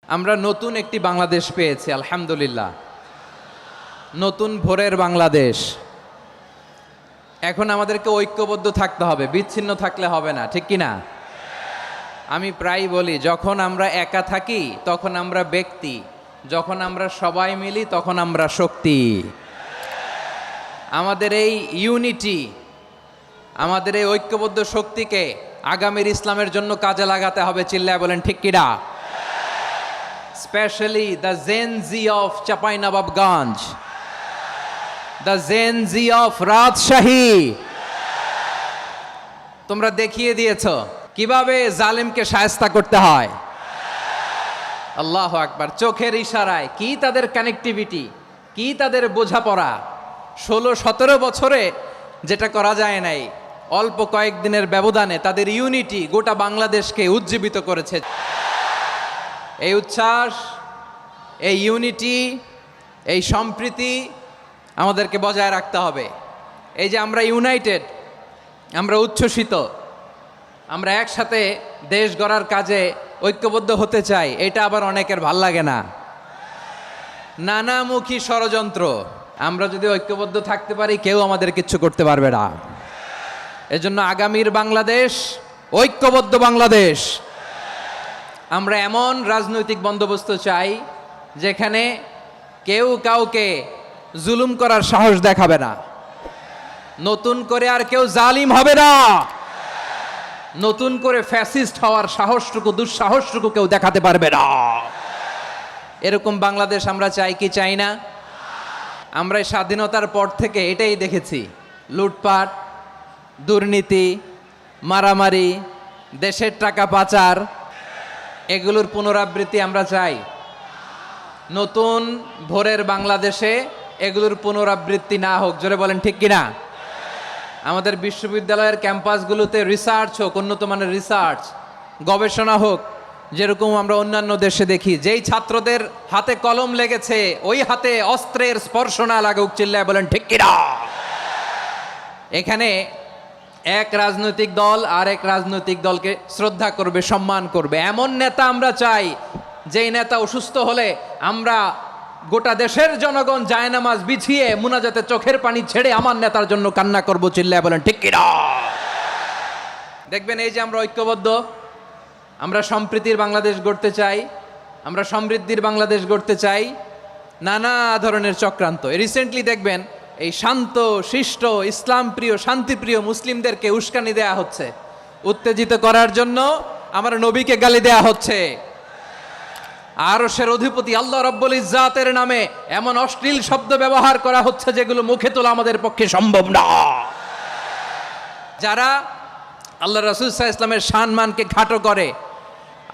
আমরা নতুন একটি বাংলাদেশ পেয়েছি আলহামদুলিল্লাহ। নতুন ভোরের বাংলাদেশ। এখন আমাদেরকে ঐক্যবদ্ধ থাকতে হবে, বিচ্ছিন্ন থাকলে হবে না, ঠিক কি না? আমি প্রায় বলি, যখন আমরা একা থাকি তখন আমরা ব্যক্তি, যখন আমরা সবাই মিলি তখন আমরা শক্তি। আমাদের এই ইউনিটি, আমাদের এই ঐক্যবদ্ধ শক্তিকে আগামীর ইসলামের জন্য কাজে লাগাতে হবে। চিল্লায় বলেন ঠিক কিনা? Especially the Gen Z of Chapainababganj, the Gen Z of Rajshahi. তোমরা দেখিয়ে দিয়েছো কিভাবে জালিমকে শায়েস্তা করতে হয়। আল্লাহু আকবার। চোখের ইশারায় কি তাদের কানেক্টিভিটি, কি তাদের বোঝাপড়া। 16-17 বছরে যেটা করা যায় নাই, অল্প কয়েকদিনের ব্যবধানে তাদের ইউনিটি গোটা বাংলাদেশকে উজ্জীবিত করেছে। এই উচ্ছ্বাস, এই ইউনিটি, এই সম্প্রীতি আমাদেরকে বজায় রাখতে হবে। এই যে আমরা ইউনাইটেড, আমরা উচ্ছ্বসিত, আমরা একসাথে দেশ গড়ার কাজে ঐক্যবদ্ধ হতে চাই, এটা আবার অনেকের ভাল লাগে না। নানামুখী ষড়যন্ত্র। আমরা যদি ঐক্যবদ্ধ থাকতে পারি কেউ আমাদের কিচ্ছু করতে পারবে না। এজন্য আগামীর বাংলাদেশ ঐক্যবদ্ধ বাংলাদেশ। আমরা এমন রাজনৈতিক বন্দোবস্ত চাই যেখানে কেউ কাউকে জুলুম করার সাহস দেখাবে না। নতুন করে আর কেউ জালিম হবে না। নতুন করে ফ্যাসিস্ট হওয়ার সাহসটুকু, দুঃসাহসটুকু কেউ দেখাতে পারবে না। এরকম বাংলাদেশ আমরা চাই কি চাই না? আমরা স্বাধীনতার পর থেকে এটাই দেখেছি। লুটপাট, দুর্নীতি, মারামারি, দেশের টাকা পাচার, এগুলোর পুনরাবৃত্তি আমরা চাই। নতুন ভোরের বাংলাদেশে এগুলোর পুনরাবৃত্তি না হোক। জোরে বলেন ঠিক কিনা? আমাদের বিশ্ববিদ্যালয়ের ক্যাম্পাসগুলোতে রিসার্চ হোক, উন্নত মানের রিসার্চ, গবেষণা হোক, যেরকম আমরা অন্যান্য দেশে দেখি। যেই ছাত্রদের হাতে কলম লেগেছে ওই হাতে অস্ত্রের স্পর্শ না লাগুক। চিল্লায় বলেন ঠিক কিনা? এখানে এক রাজনৈতিক দল আর এক রাজনৈতিক দলকে শ্রদ্ধা করবে, সম্মান করবে, এমন নেতা আমরা চাই যেই নেতা অসুস্থ হলে আমরা গোটা দেশের জনগণ জায়নামাজ বিছিয়ে মুনাজাতে চোখের পানি ছেড়ে আমার নেতার জন্য কান্না করব। চিল্লায় বলেন ঠিক কিনা? দেখবেন এই যে আমরা ঐক্যবদ্ধ, আমরা সম্প্রীতির বাংলাদেশ গড়তে চাই, আমরা সমৃদ্ধির বাংলাদেশ গড়তে চাই। নানা ধরনের চক্রান্ত। রিসেন্টলি দেখবেন এই শান্ত শিষ্ট ইসলাম প্রিয় শান্তিপ্রিয় মুসলিমদেরকে উস্কানি দেয়া হচ্ছে, উত্তেজিত করার জন্য আমার নবীকে গালি দেয়া হচ্ছে। আরশের অধিপতি আল্লাহ রাব্বুল ইজ্জাতের নামে এমন অশ্লীল শব্দ ব্যবহার করা হচ্ছে যেগুলো মুখে তোলা আমাদের পক্ষে সম্ভব না। যারা আল্লাহ রাসূল সাল্লাল্লাহু আলাইহি ওয়াসাল্লামের সম্মানকে খাটো করে,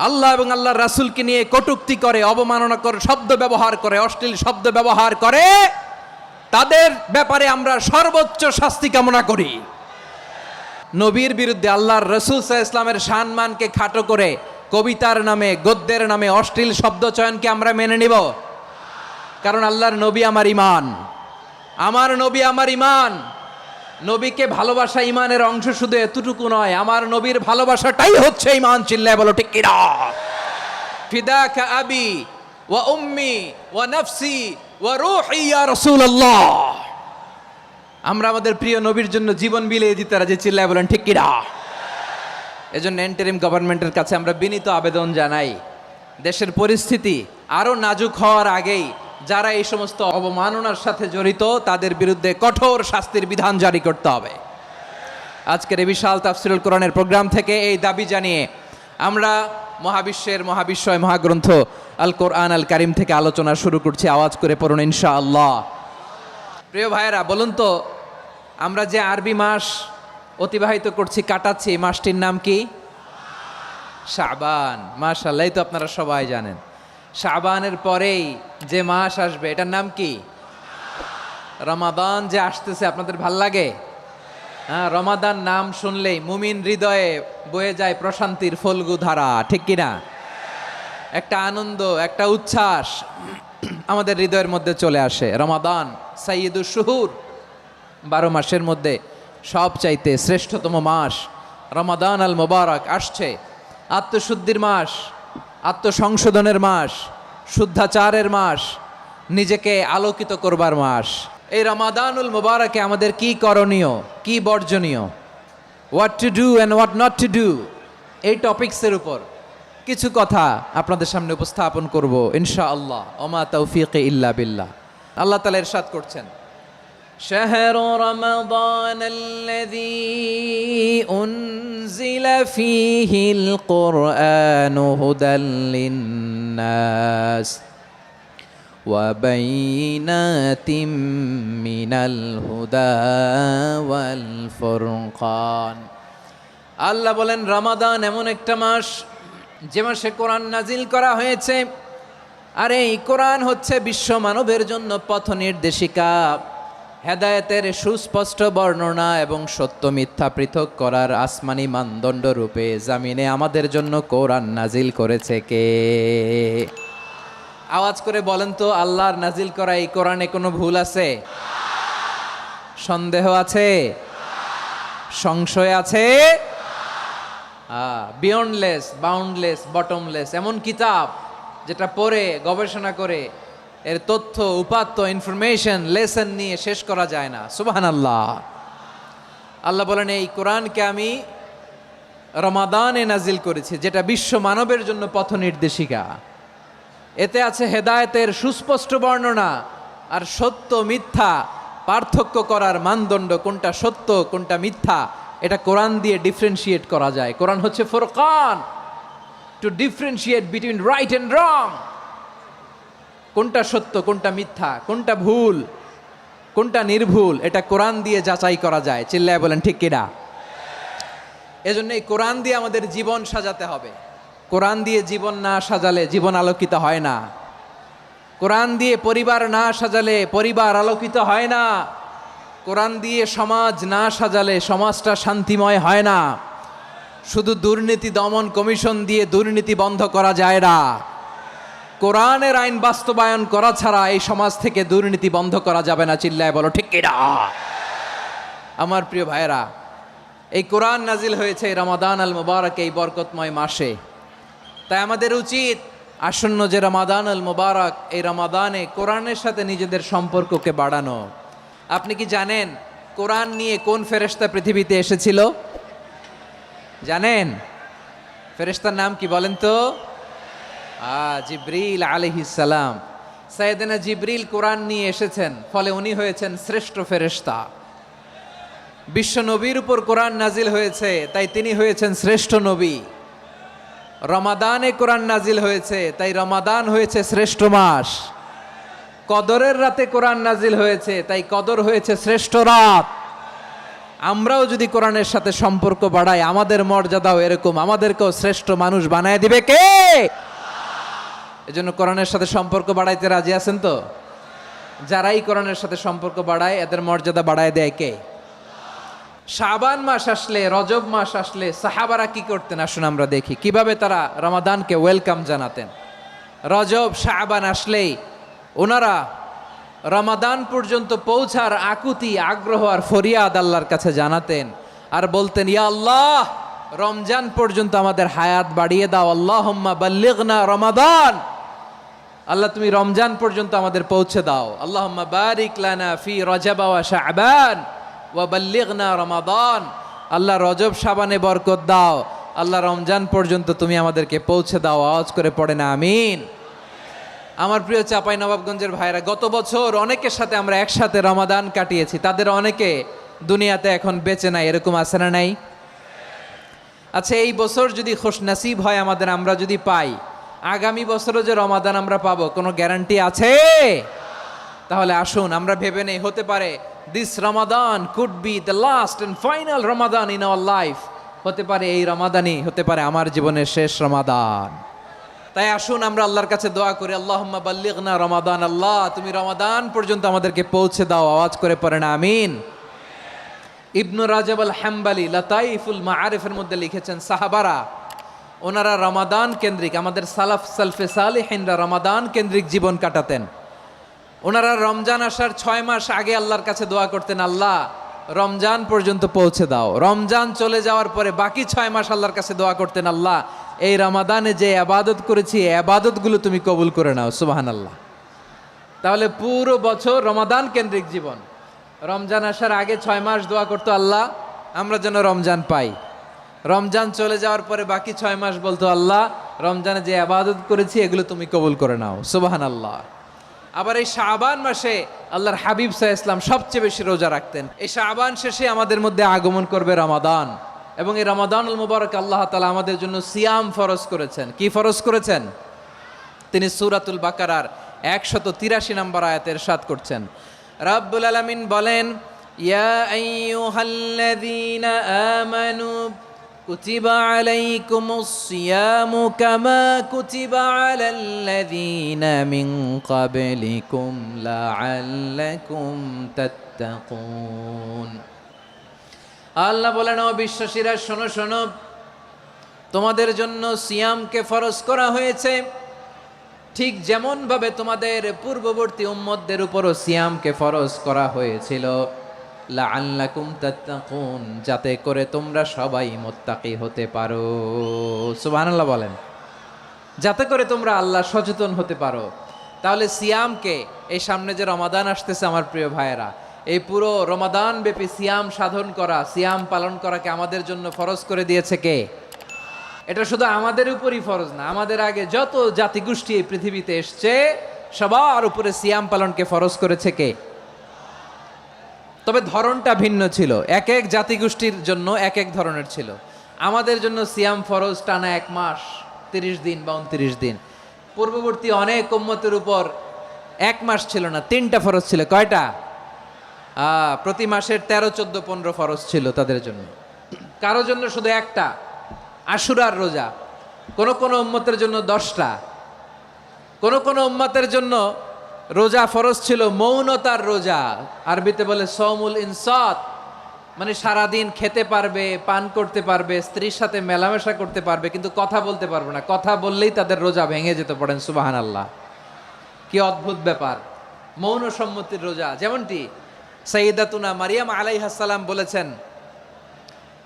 আল্লাহ এবং আল্লাহর রাসূলকে নিয়ে কটূক্তি করে, অবমাননাকর শব্দ ব্যবহার করে, অশ্লীল শব্দ ব্যবহার করে, তাদের ব্যাপারে আমরা সর্বোচ্চ শাস্তি কামনা করি। নবীর বিরুদ্ধে আল্লাহর রাসূল সাল্লাল্লাহু আলাইহি ওয়াসাল্লামের সম্মানকে খাটো করে কবিতার নামে, গদ্যের নামে অশ্লীল শব্দ চয়নকে আমরা মেনে নিব? কারণ আল্লাহর নবী আমার ঈমান, আমার নবী আমার ঈমান। নবীকে ভালোবাসা ঈমানের অংশ শুধু এতটুকু নয়, আমার নবীর ভালোবাসাটাই হচ্ছে ঈমান। চিল্লায় বলো ঠিক কিনা? ফিদাকা আবি ওয়া উম্মি ওয়া নাফসি ওয়া রূহি ইয়া রাসূলুল্লাহ। আমরা আমাদের প্রিয় নবীর জন্য জীবন বিলিয়ে দিতে রাজি। চিল্লায় বলেন ঠিক কিনা? এজন্য ইন্টারিম গভর্নমেন্টের কাছে আমরা বিনীত আবেদন জানাই, দেশের পরিস্থিতি আরো নাজুক হওয়ার আগেই যারা এই সমস্ত অবমাননার সাথে জড়িত তাদের বিরুদ্ধে কঠোর শাস্তির বিধান জারি করতে হবে। আজকের এই বিশাল তাফসীরুল কোরআনের প্রোগ্রাম থেকে এই দাবি জানিয়ে আমরা মহাবিশ্বের মহাবিশ্বয় মহাগ্রন্থ আল কোরআন আল কারিম থেকে আলোচনা শুরু করছি। আওয়াজ করে পড়ুন ইনশাআল্লাহ। প্রিয় ভাইয়েরা, বলুন তো, আমরা যে আরবি মাস অতিবাহিত করছি, কাটাচ্ছি, এই মাসটির নাম কি? শাবান। মাশাআল্লাহ, এই তো আপনারা সবাই জানেন। শাবানের পরেই যে মাস আসবে এটার নাম কি? রমাদান। যে আসতেছে আপনাদের ভাল লাগে? হ্যাঁ, রমাদান নাম শুনলেই মুমিন হৃদয়ে বয়ে যায় প্রশান্তির ফল্গু ধারা, ঠিক কিনা? একটা আনন্দ, একটা উচ্ছ্বাস আমাদের হৃদয়ের মধ্যে চলে আসে। রমাদান সাইয়্যিদুশ শুহুর, 12 মাসের মধ্যে সবচাইতে শ্রেষ্ঠতম মাস রমাদান আল মোবারক আসছে। আত্মশুদ্ধির মাস, আত্মসংশোধনের মাস, শুদ্ধাচারের মাস, নিজেকে আলোকিত করবার মাস। এই রমাদানুল মুবারকে আমাদের কি করণীয়, কি বর্জনীয়, what to do and what not to do, এই টপিকসের উপর কিছু কথা আপনাদের সামনে উপস্থাপন করব ইনশাআল্লাহ। ওমা তৌফিক ইল্লা বিল্লাহ। আল্লাহ তাআলা ইরশাদ করছেন, شهر رمضان الذي أنزل فيه القرآن هدى للناس وبينات من الهدى والفرقان। আল্লাহ বলেন রমাদান এমন একটা মাস যে মাসে কোরআন নাজিল করা হয়েছে, আর এই কোরআন হচ্ছে বিশ্ব মানবের জন্য পথ নির্দেশিকা, হেদায়েতের সুস্পষ্ট বর্ণনা এবং সত্য মিথ্যা পৃথক করার আসমানি মানদণ্ড রূপে জামিনে আমাদের জন্য কোরআন নাজিল করেছে কে? আওয়াজ করে বলেন তো, আল্লাহর নাজিল করা এই কোরআনে কোনো ভুল আছে? সন্দেহ আছে? সংশয় আছে? বিয়ন্ডলেস, বাউন্ডলেস, বটমলেস এমন কিতাব যেটা পড়ে গবেষণা করে এর তথ্য, উপাত্ত, ইনফরমেশন, লেসন নিয়ে শেষ করা যায় না। সুবহানাল্লাহ। আল্লাহ বলেন এই কোরআনকে আমি রমাদানে নাজিল করেছি, যেটা বিশ্ব মানবের জন্য পথ নির্দেশিকা। এতে আছে হেদায়েতের সুস্পষ্ট বর্ণনা আর সত্য মিথ্যা পার্থক্য করার মানদণ্ড, কোনটা সত্য কোনটা মিথ্যা এটা কোরআন দিয়ে ডিফারেন্সিয়েট করা যায়। কোরআন হচ্ছে ফুরকান, to differentiate between right and wrong. কোনটা সত্য কোনটা মিথ্যা, কোনটা ভুল কোনটা নির্ভুল, এটা কোরআন দিয়ে যাচাই করা যায়। চিল্লায় বলেন ঠিক কিনা? এজন্য এই কোরআন দিয়ে আমাদের জীবন সাজাতে হবে। কোরআন দিয়ে জীবন না সাজালে জীবন আলোকিত হয় না। কোরআন দিয়ে পরিবার না সাজালে পরিবার আলোকিত হয় না। কোরআন দিয়ে সমাজ না সাজালে সমাজটা শান্তিময় হয় না। শুধু দুর্নীতি দমন কমিশন দিয়ে দুর্নীতি বন্ধ করা যায় না। কোরআনের আইন বাস্তবায়ন করা ছাড়া এই সমাজ থেকে দুর্নীতি বন্ধ করা যাবে না। চিল্লায় বলো ঠিক কিনা? আমার প্রিয় ভাইয়েরা, এই কোরআন নাজিল হয়েছে রমাদান আল মুবারক, এই বরকতময় মাসে। তাই আমাদের উচিত আসন্ন যে রমাদান আল মুবারক, এই রমাদানে কোরআনের সাথে নিজেদের সম্পর্ককে বাড়ানো। আপনি কি জানেন কোরআন নিয়ে কোন ফেরেশতা পৃথিবীতে এসেছিল? জানেন ফেরেশতার নাম কি বলেন তো? জিবরিল আলাইহিস সালাম। সাইয়েদনা জিবরিল কোরআন নিয়ে এসেছেন, ফলে উনি হয়েছেন শ্রেষ্ঠ ফেরেশতা। বিশ্ব নবীর উপর কোরআন নাজিল হয়েছে, তাই তিনি হয়েছেন শ্রেষ্ঠ নবী। রমাদানে কোরআন নাজিল হয়েছে, তাই রমাদান হয়েছে শ্রেষ্ঠ মাস। কদরের রাতে কোরআন নাজিল হয়েছে, তাই কদর হয়েছে শ্রেষ্ঠ রাত। আমরাও যদি কোরআনের সাথে সম্পর্ক বাড়াই, আমাদের মর্যাদাও এরকম, আমাদেরকেও শ্রেষ্ঠ মানুষ বানায় দিবে কে? এজন্য কোরআনের সাথে সম্পর্ক বাড়াইতে রাজি আছেন তো? যারাই কোরআনের সাথে সম্পর্ক বাড়ায় এদের মর্যাদা বাড়ায় দেয় কে? শাবান মাস আসলে, রজব মাস আসলে সাহাবারা কি করতেন আসুন আমরা দেখি কিভাবে তারা রমাদানকে ওয়েলকাম জানাতেন। রজব শাবান আসলেই ওনারা রমাদান পর্যন্ত পৌঁছার আকুতি, আগ্রহ আর ফরিয়াদ আল্লাহর কাছে জানাতেন আর বলতেন, ইয়া আল্লাহ, রমজান পর্যন্ত আমাদের হায়াত বাড়িয়ে দাও। আল্লাহুম্মা বাল্লিগনা রমাদান, আল্লাহ তুমি রমজান পর্যন্ত আমাদের পৌঁছে দাও। আল্লাহুম্মা বারিক লানা ফি রজব ওয়া শাবান ওয়া বাল্লিগনা রমাদান, আল্লাহ রজব শাবানে বরকত দাও, আল্লাহ রমজান পর্যন্ত তুমি আমাদেরকে পৌঁছে দাও। আওয়াজ করে পড়ে না আমিন। আমার প্রিয় চাঁপাইনবাবগঞ্জের ভাইরা, গত বছর অনেকের সাথে আমরা একসাথে রমাদান কাটিয়েছি, তাদের অনেকে দুনিয়াতে এখন বেঁচে নাই, এরকম আছে না নাই? আচ্ছা, এই বছর যদি খুশনসিব হয় আমাদের, আমরা যদি পাই, আগামী বছরও যে রমাদান আমরা পাবো কোনো গ্যারান্টি আছে? তাহলে আসুন আমরা ভেবে নেই, হতে পারে this Ramadan could be the last and final Ramadan in our life. হতে পারে এই রমাদানই হতে পারে আমার জীবনের শেষ রমাদান। তাই আসুন আমরা আল্লাহর কাছে দোয়া করি, আল্লাহুম্মা বাল্লিগনা রমাদান, আল্লাহ তুমি রমাদান পর্যন্ত আমাদেরকে পৌঁছে দাও। আওয়াজ করে পড়েন আমিন। ইবনু রাজব আল হাম্বালি লাতাইফুল মাআরিফের মধ্যে লিখেছেন, সাহাবারা ওনারা রমাদান কেন্দ্রিক, আমাদের সালাফ সালফে সালেহিনরা রমাদান কেন্দ্রিক জীবন কাটাতেন। ওনারা রমজান আসার 6 মাস আগে আল্লাহর কাছে দোয়া করতেন, আল্লাহ রমজান পর্যন্ত পৌঁছে দাও। রমজান চলে যাওয়ার পরে বাকি 6 মাস আল্লাহর কাছে দোয়া করতেন, আল্লাহ এই রমাদানে যে আবাদত করেছি এই আবাদতগুলো তুমি কবুল করে নাও, সুবহানাল্লাহ। তাহলে পুরো বছর রমাদান কেন্দ্রিক জীবন। রমজান আসার আগে 6 মাস দোয়া করতো, আল্লাহ আমরা যেন রমজান পাই। রমজান চলে যাওয়ার পরে বাকি 6 মাস বলতো, আল্লাহ রমজানে যে আবাদত করেছি এগুলো তুমি কবুল করে নাও, সুবহানাল্লাহ। আবার এই শাবান মাসে আল্লাহর হাবিব সাল্লাল্লাহু আলাইহি ওয়াসাল্লাম সবচেয়ে বেশি রোজা রাখতেন। এই শাবান শেষে আমাদের মধ্যে আগমন করবে রমাদান, এবং এই রমাদানুল মুবারক আল্লাহ তাআলা আমাদের জন্য সিয়াম ফরজ করেছেন। কি ফরজ করেছেন? তিনি সূরাতুল বাকারার 183 নম্বর আয়াতে ইরশাদ করছেন, রাব্বুল আলামিন বলেন, ইয়া আইয়ুহাল্লাযীনা আমানু কুতিবা আলাইকুমুস সিয়ামু কামা কুতিবা আলাল্লাযীনা মিন ক্বাবলিকুম লাআল্লাকুম তাত্তাকুন। আল্লাহ বলেন, ও বিশ্বাসীরা শোনো শোনো, তোমাদের জন্য সিয়ামকে ফরজ করা হয়েছে, ঠিক যেমন ভাবে তোমাদের পূর্ববর্তী উম্মতদের উপরও সিয়ামকে ফরজ করা হয়েছিল, লাআল্লাকুম তাত্তাকুন, যাতে করে তোমরা সবাই মুত্তাকি হতে পারো। সুবহানাল্লাহ বলেন, যাতে করে তোমরা আল্লাহ সচেতন হতে পারো। তাহলে সিয়ামকে, এই সামনে যে রমাদান আসতেছে আমার প্রিয় ভাইয়েরা, এই পুরো রমাদান ব্যাপী সিয়াম সাধন করা, সিয়াম পালন করাকে আমাদের জন্য ফরজ করে দিয়েছে কে? এটা শুধু আমাদের উপরই ফরজ না, আমাদের আগে যত জাতিগোষ্ঠী এই পৃথিবীতে এসছে সবার উপরে সিয়াম পালনকে ফরজ করেছে কে? তবে ধরনটা ভিন্ন ছিল, এক এক জাতিগোষ্ঠীর জন্য এক এক ধরনের ছিল। আমাদের জন্য সিয়াম ফরজ টানা 1 মাস 30 দিন বা 29 দিন। পূর্ববর্তী অনেক উম্মতের উপর 1 মাস ছিল না, 3টা ফরজ ছিল। কয়টা? প্রতি মাসের 13, 14, 15 ফরজ ছিল তাদের জন্য। কারো জন্য শুধু একটা, আশুরার রোজা। কোন কোন উম্মতের জন্য 10টা। কোন কোন উম্মতের জন্য রোজা ফরজ ছিল মৌনতার রোজা, আরবিতে বলে সৌমুল ইনসাত, মানে সারাদিন খেতে পারবে, পান করতে পারবে, স্ত্রীর সাথে মেলামেশা করতে পারবে, কিন্তু কথা বলতে পারবে না। কথা বললেই তাদের রোজা ভেঙে যেতে, পড়েন সুবহানাল্লাহ। কি অদ্ভুত ব্যাপার, মৌন সম্মতির রোজা। যেমনটি সাইয়্যিদাতুনা মারিয়াম আলাইহাস সালাম বলেছেন,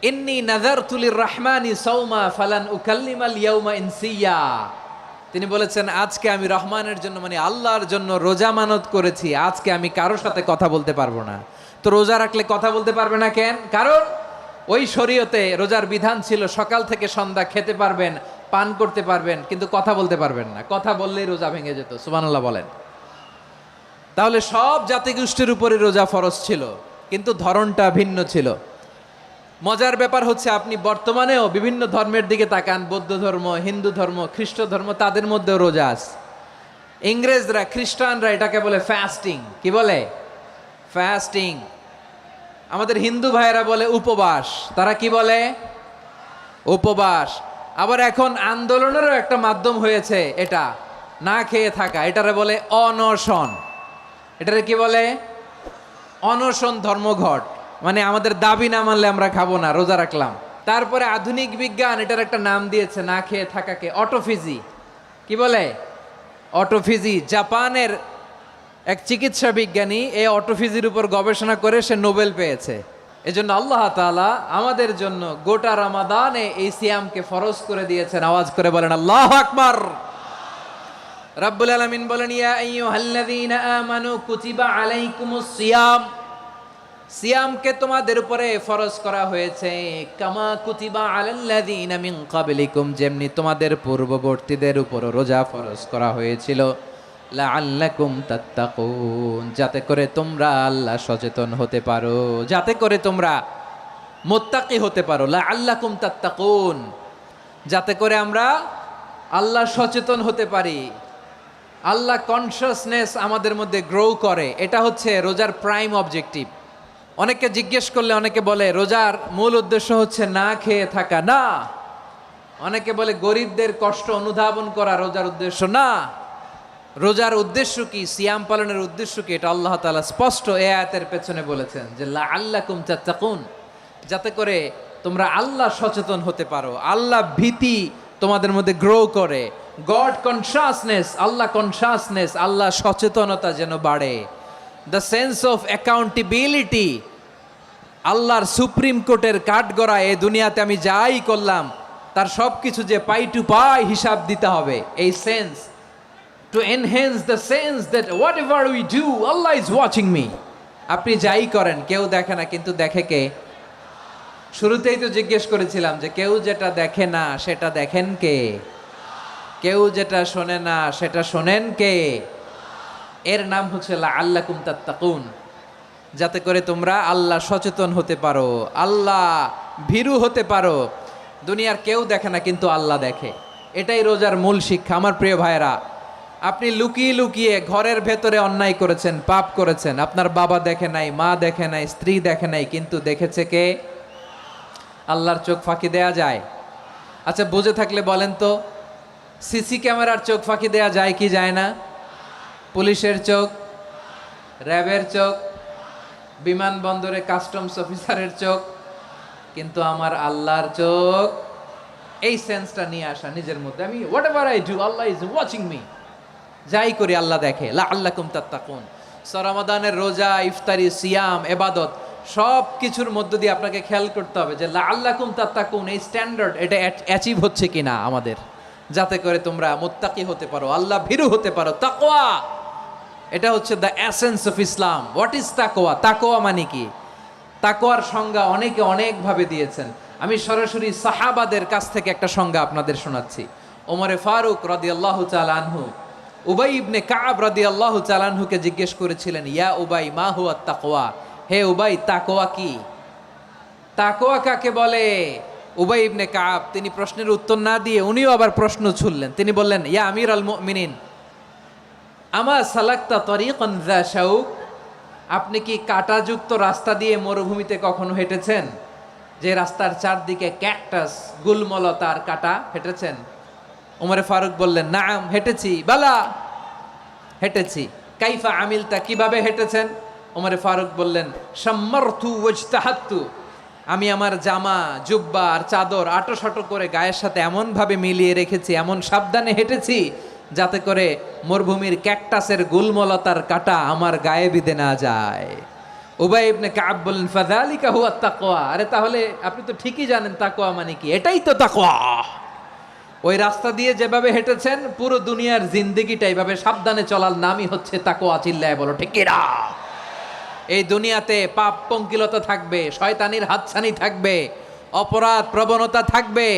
ইন্নী নাযারতু লির-রাহমানি সাওমা ফালান উকাল্লিমাল ইয়াওমা ইনসিয়া। তিনি বলেছেন, আজকে আমি রহমানের জন্য, মানে আল্লাহর জন্য রোজা মানত করেছি, আজকে আমি কারোর সাথে কথা বলতে পারবো না। তো রোজা রাখলে কথা বলতে পারবে না কেন? কারণ ওই শরীয়তে রোজার বিধান ছিল সকাল থেকে সন্ধ্যা খেতে পারবেন, পান করতে পারবেন, কিন্তু কথা বলতে পারবেন না। কথা বললেই রোজা ভেঙে যেত। সুবহানাল্লাহ বলেন। তাহলে সব জাতিগোষ্ঠীর উপরে রোজা ফরজ ছিল, কিন্তু ধরনটা ভিন্ন ছিল। মজার ব্যাপার হচ্ছে, আপনি বর্তমানেও বিভিন্ন ধর্মের দিকে তাকান, বৌদ্ধ ধর্ম, হিন্দু ধর্ম, খ্রিস্ট ধর্ম, তাদের মধ্যেও রোজা আছে। ইংরেজরা, খ্রিস্টানরা এটাকে বলে ফাস্টিং। কি বলে? ফাস্টিং। আমাদের হিন্দু ভাইয়েরা বলে উপবাস। তারা কি বলে? উপবাস। আবার এখন আন্দোলনেরও একটা মাধ্যম হয়েছে এটা, না খেয়ে থাকা, এটারে বলে অনশন। এটারে কি বলে? অনশন ধর্মঘট। মানে আমাদের দাবি না মানলে আমরা খাবো না, রোজা রাখলাম। তারপরে আধুনিক বিজ্ঞান এটার একটা নাম দিয়েছে না খেয়ে থাকাকে, অটোফিজি। কি বলে? অটোফিজি। জাপানের এক চিকিৎসা বিজ্ঞানী এই অটোফিজির উপর গবেষণা করে সে নোবেল পেয়েছে। এজন্য আল্লাহ তাআলা আমাদের জন্য গোটা রমাদানে এই সিয়ামকে ফরজ করে দিয়েছেন। আওয়াজ করে বলেন আল্লাহু আকবার। রাব্বুল আলামিন বলেন, ইয়া আইয়ুহাল্লাযীনা আমানু কুতিবা আলাইকুমুস সিয়াম, সিয়ামকে তোমাদের উপরে ফরজ করা হয়েছে, কামা কুতিবা আলাল্লাযীনা মিন ক্বাবলিকুম, যেমনি তোমাদের পূর্ববর্তীদের উপর রোজা ফরজ করা হয়েছিল, লাআল্লাকুম তাত্তাকুন, যাতে করে তোমরা আল্লাহ সচেতন হতে পারো, যাতে করে তোমরা মুত্তাকি হতে পারো। লাআল্লাকুম তাত্তাকুন, যাতে করে আমরা আল্লাহ সচেতন হতে পারি, আল্লাহ কনসিয়াসনেস আমাদের মধ্যে গ্রো করে। এটা হচ্ছে রোজার প্রাইম অবজেক্টিভ। অনেকে জিজ্ঞেস করলে অনেকে বলে রোজার মূল উদ্দেশ্য হচ্ছে না খেয়ে থাকা। না। অনেকে বলে গরিবদের কষ্ট অনুধাবন করা রোজার উদ্দেশ্য। না। রোজার উদ্দেশ্য কি, সিয়াম পালনের উদ্দেশ্য কি, এটা আল্লাহ তাআলা স্পষ্ট এই আয়াতের পেছনে বলেছেন যে লাআল্লাকুম তাত্তাকুন, যাতে করে তোমরা আল্লাহ সচেতন হতে পারো, আল্লাহ ভীতি তোমাদের মধ্যে গ্রো করে, গড কনসিয়াসনেস, আল্লাহ কনসিয়াসনেস, আল্লাহ সচেতনতা যেন বাড়ে, দ্য সেন্স অফ অ্যাকাউন্টেবিলিটি আল্লাহর সুপ্রিম কোর্টের কাঠগড়া এ দুনিয়াতে আমি যাই করলাম তার সব কিছু যে পাই টু পাই হিসাব দিতে হবে। এই sense, to enhance the sense that what ever we do Allah is watching me. আপনি যাই করেন কেউ দেখে না, কিন্তু দেখে কে? শুরুতেই তো জিজ্ঞেস করেছিলাম যে কেউ যেটা দেখে না সেটা দেখেন কে? কেউ যেটা শোনে না সেটা শোনেন কে? এর নাম হচ্ছে লাআল্লাকুম তাত্তাকুন, যাতে করে তোমরা আল্লাহ সচেতন হতে পারো, আল্লাহ ভীরু হতে পারো। দুনিয়ার কেউ দেখে না, কিন্তু আল্লাহ দেখে। এটাই রোজার মূল শিক্ষা। আমার প্রিয় ভাইরা, আপনি লুকিয়ে লুকিয়ে ঘরের ভেতরে অন্যায় করেছেন, পাপ করেছেন, আপনার বাবা দেখে নাই, মা দেখে নাই, স্ত্রী দেখে নাই, কিন্তু দেখেছে কে? আল্লাহর চোখ ফাঁকি দেয়া যায়? আচ্ছা, বুঝে থাকলে বলেন তো, সিসি ক্যামেরার চোখ ফাঁকি দেয়া যায় কি যায় না? পুলিশের চোখ, র্যাবের চোখ, বিমানবন্দরে কাস্টমস অফিসারের চোখ, কিন্তু আমার আল্লাহর চোখ। এই সেন্সটা নিয়ে আসা নিজের মধ্যে, আমি what ever I do Allah is watching me, যাই করি আল্লাহ দেখে। লাআল্লাকুম তাত্তাকুন। রমাদানের রোজা, ইফতারি, সিয়াম, ইবাদত সব কিছুর মধ্য দিয়ে আপনাকে খেয়াল করতে হবে যে লাআল্লাকুম তাত্তাকুন এই স্ট্যান্ডার্ড এটা অ্যাচিভ হচ্ছে কিনা আমাদের, যাতে করে তোমরা মুত্তাকি হতে পারো, আল্লাহ ভীরু হতে পারো। তাকওয়া, এটা হচ্ছে the essence of Islam. What is তাকওয়া? তাকওয়া মানে কি? তাকওয়ার সংজ্ঞা অনেকে অনেকভাবে দিয়েছেন। আমি সরাসরি সাহাবাদের কাছ থেকে একটা সংজ্ঞা আপনাদের শোনাচ্ছি। ওমরে ফারুক রাদিয়াল্লাহু তাআলা আনহু উবাই ইবনে কাব রাদিয়াল্লাহু তাআলা আনহুকে জিজ্ঞেস করেছিলেন, ইয়া উবাই মা হুয়া তাকওয়া? হে উবাই, তাকওয়া কি? তাকওয়া কাকে বলে? উবাই ইবনে কাব তিনি প্রশ্নের উত্তর না দিয়ে উনিও আবার প্রশ্ন ছুড়লেন। তিনি বললেন, ইয়া আমির আল মুমিনিন, আমা সালাকতা তরিকান যা শাউক? আপনি কি কাঁটাযুক্ত রাস্তা দিয়ে মরুভূমিতে কখনো হেঁটেছেন? যে রাস্তার চারদিকে ক্যাকটাস, গুলমলতার কাঁটা, হেঁটেছেন? ওমরে ফারুক বললেন, নাম, হেঁটেছি। বালা, হেঁটেছি। কাইফা আমিলতা, কিভাবে হেঁটেছেন? ওমরে ফারুক বললেন, শাম্মারতু ওয়াজতাহাত্তু, আমি আমার জামা, জুব্বা আর চাদর আটোসাটো করে গায়ের সাথে এমনভাবে মিলিয়ে রেখেছি, এমন সাবধানে হেঁটেছি যাতে করে মরুভূমির ক্যাকটাসের গুলমলতার কাঁটা আমার গায়ে বিঁধে না যায়। উবাই ইবনে কাব বললেন, ফাযালিকা হুয়া তাকওয়া। আরে তাহলে আপনি তো ঠিকই জানেন তাকওয়া মানে কি, এটাই তো তাকওয়া। ওই রাস্তা দিয়ে যেভাবে হেঁটেছেন পুরো দুনিয়ার জিন্দেগিটা এইভাবে সাবধানে চলার নামই হচ্ছে তাকওয়া। চিল্লায় বলো ঠিক কিনা? এই দুনিয়াতে পাপ পঙ্কিলতা থাকবে, শয়তানির হাতছানি থাকবে, অপরাধ প্রবণতা থাকবে,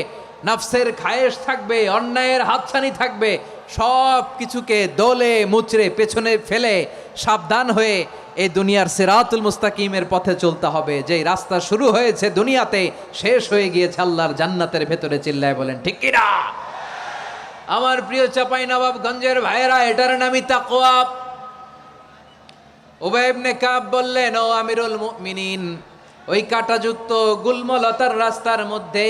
নফসের খায়েশ থাকবে, অন্যায়ের হাতছানি থাকবে। সব কিছুকে দোলে মুচড়ে পেছনে ফেলে সাবধান হয়ে এই দুনিয়ার সিরাতুল মুস্তাকিমের পথে চলতে হবে। যেই রাস্তা শুরু হয়েছে দুনিয়াতে, শেষ হয়ে গিয়েছে আল্লাহর জান্নাতের ভেতরে। চিল্লায় বলেন ঠিক কিনা? আমার প্রিয় চাঁপাইনবাবগঞ্জের ভাইয়েরা, এটার নামই তাকওয়া। উবাই ইবনে কাব বললেন, ও আমিরুল মুমিনিন, ওই কাঁটাযুক্ত গুলমলতার রাস্তার মধ্যে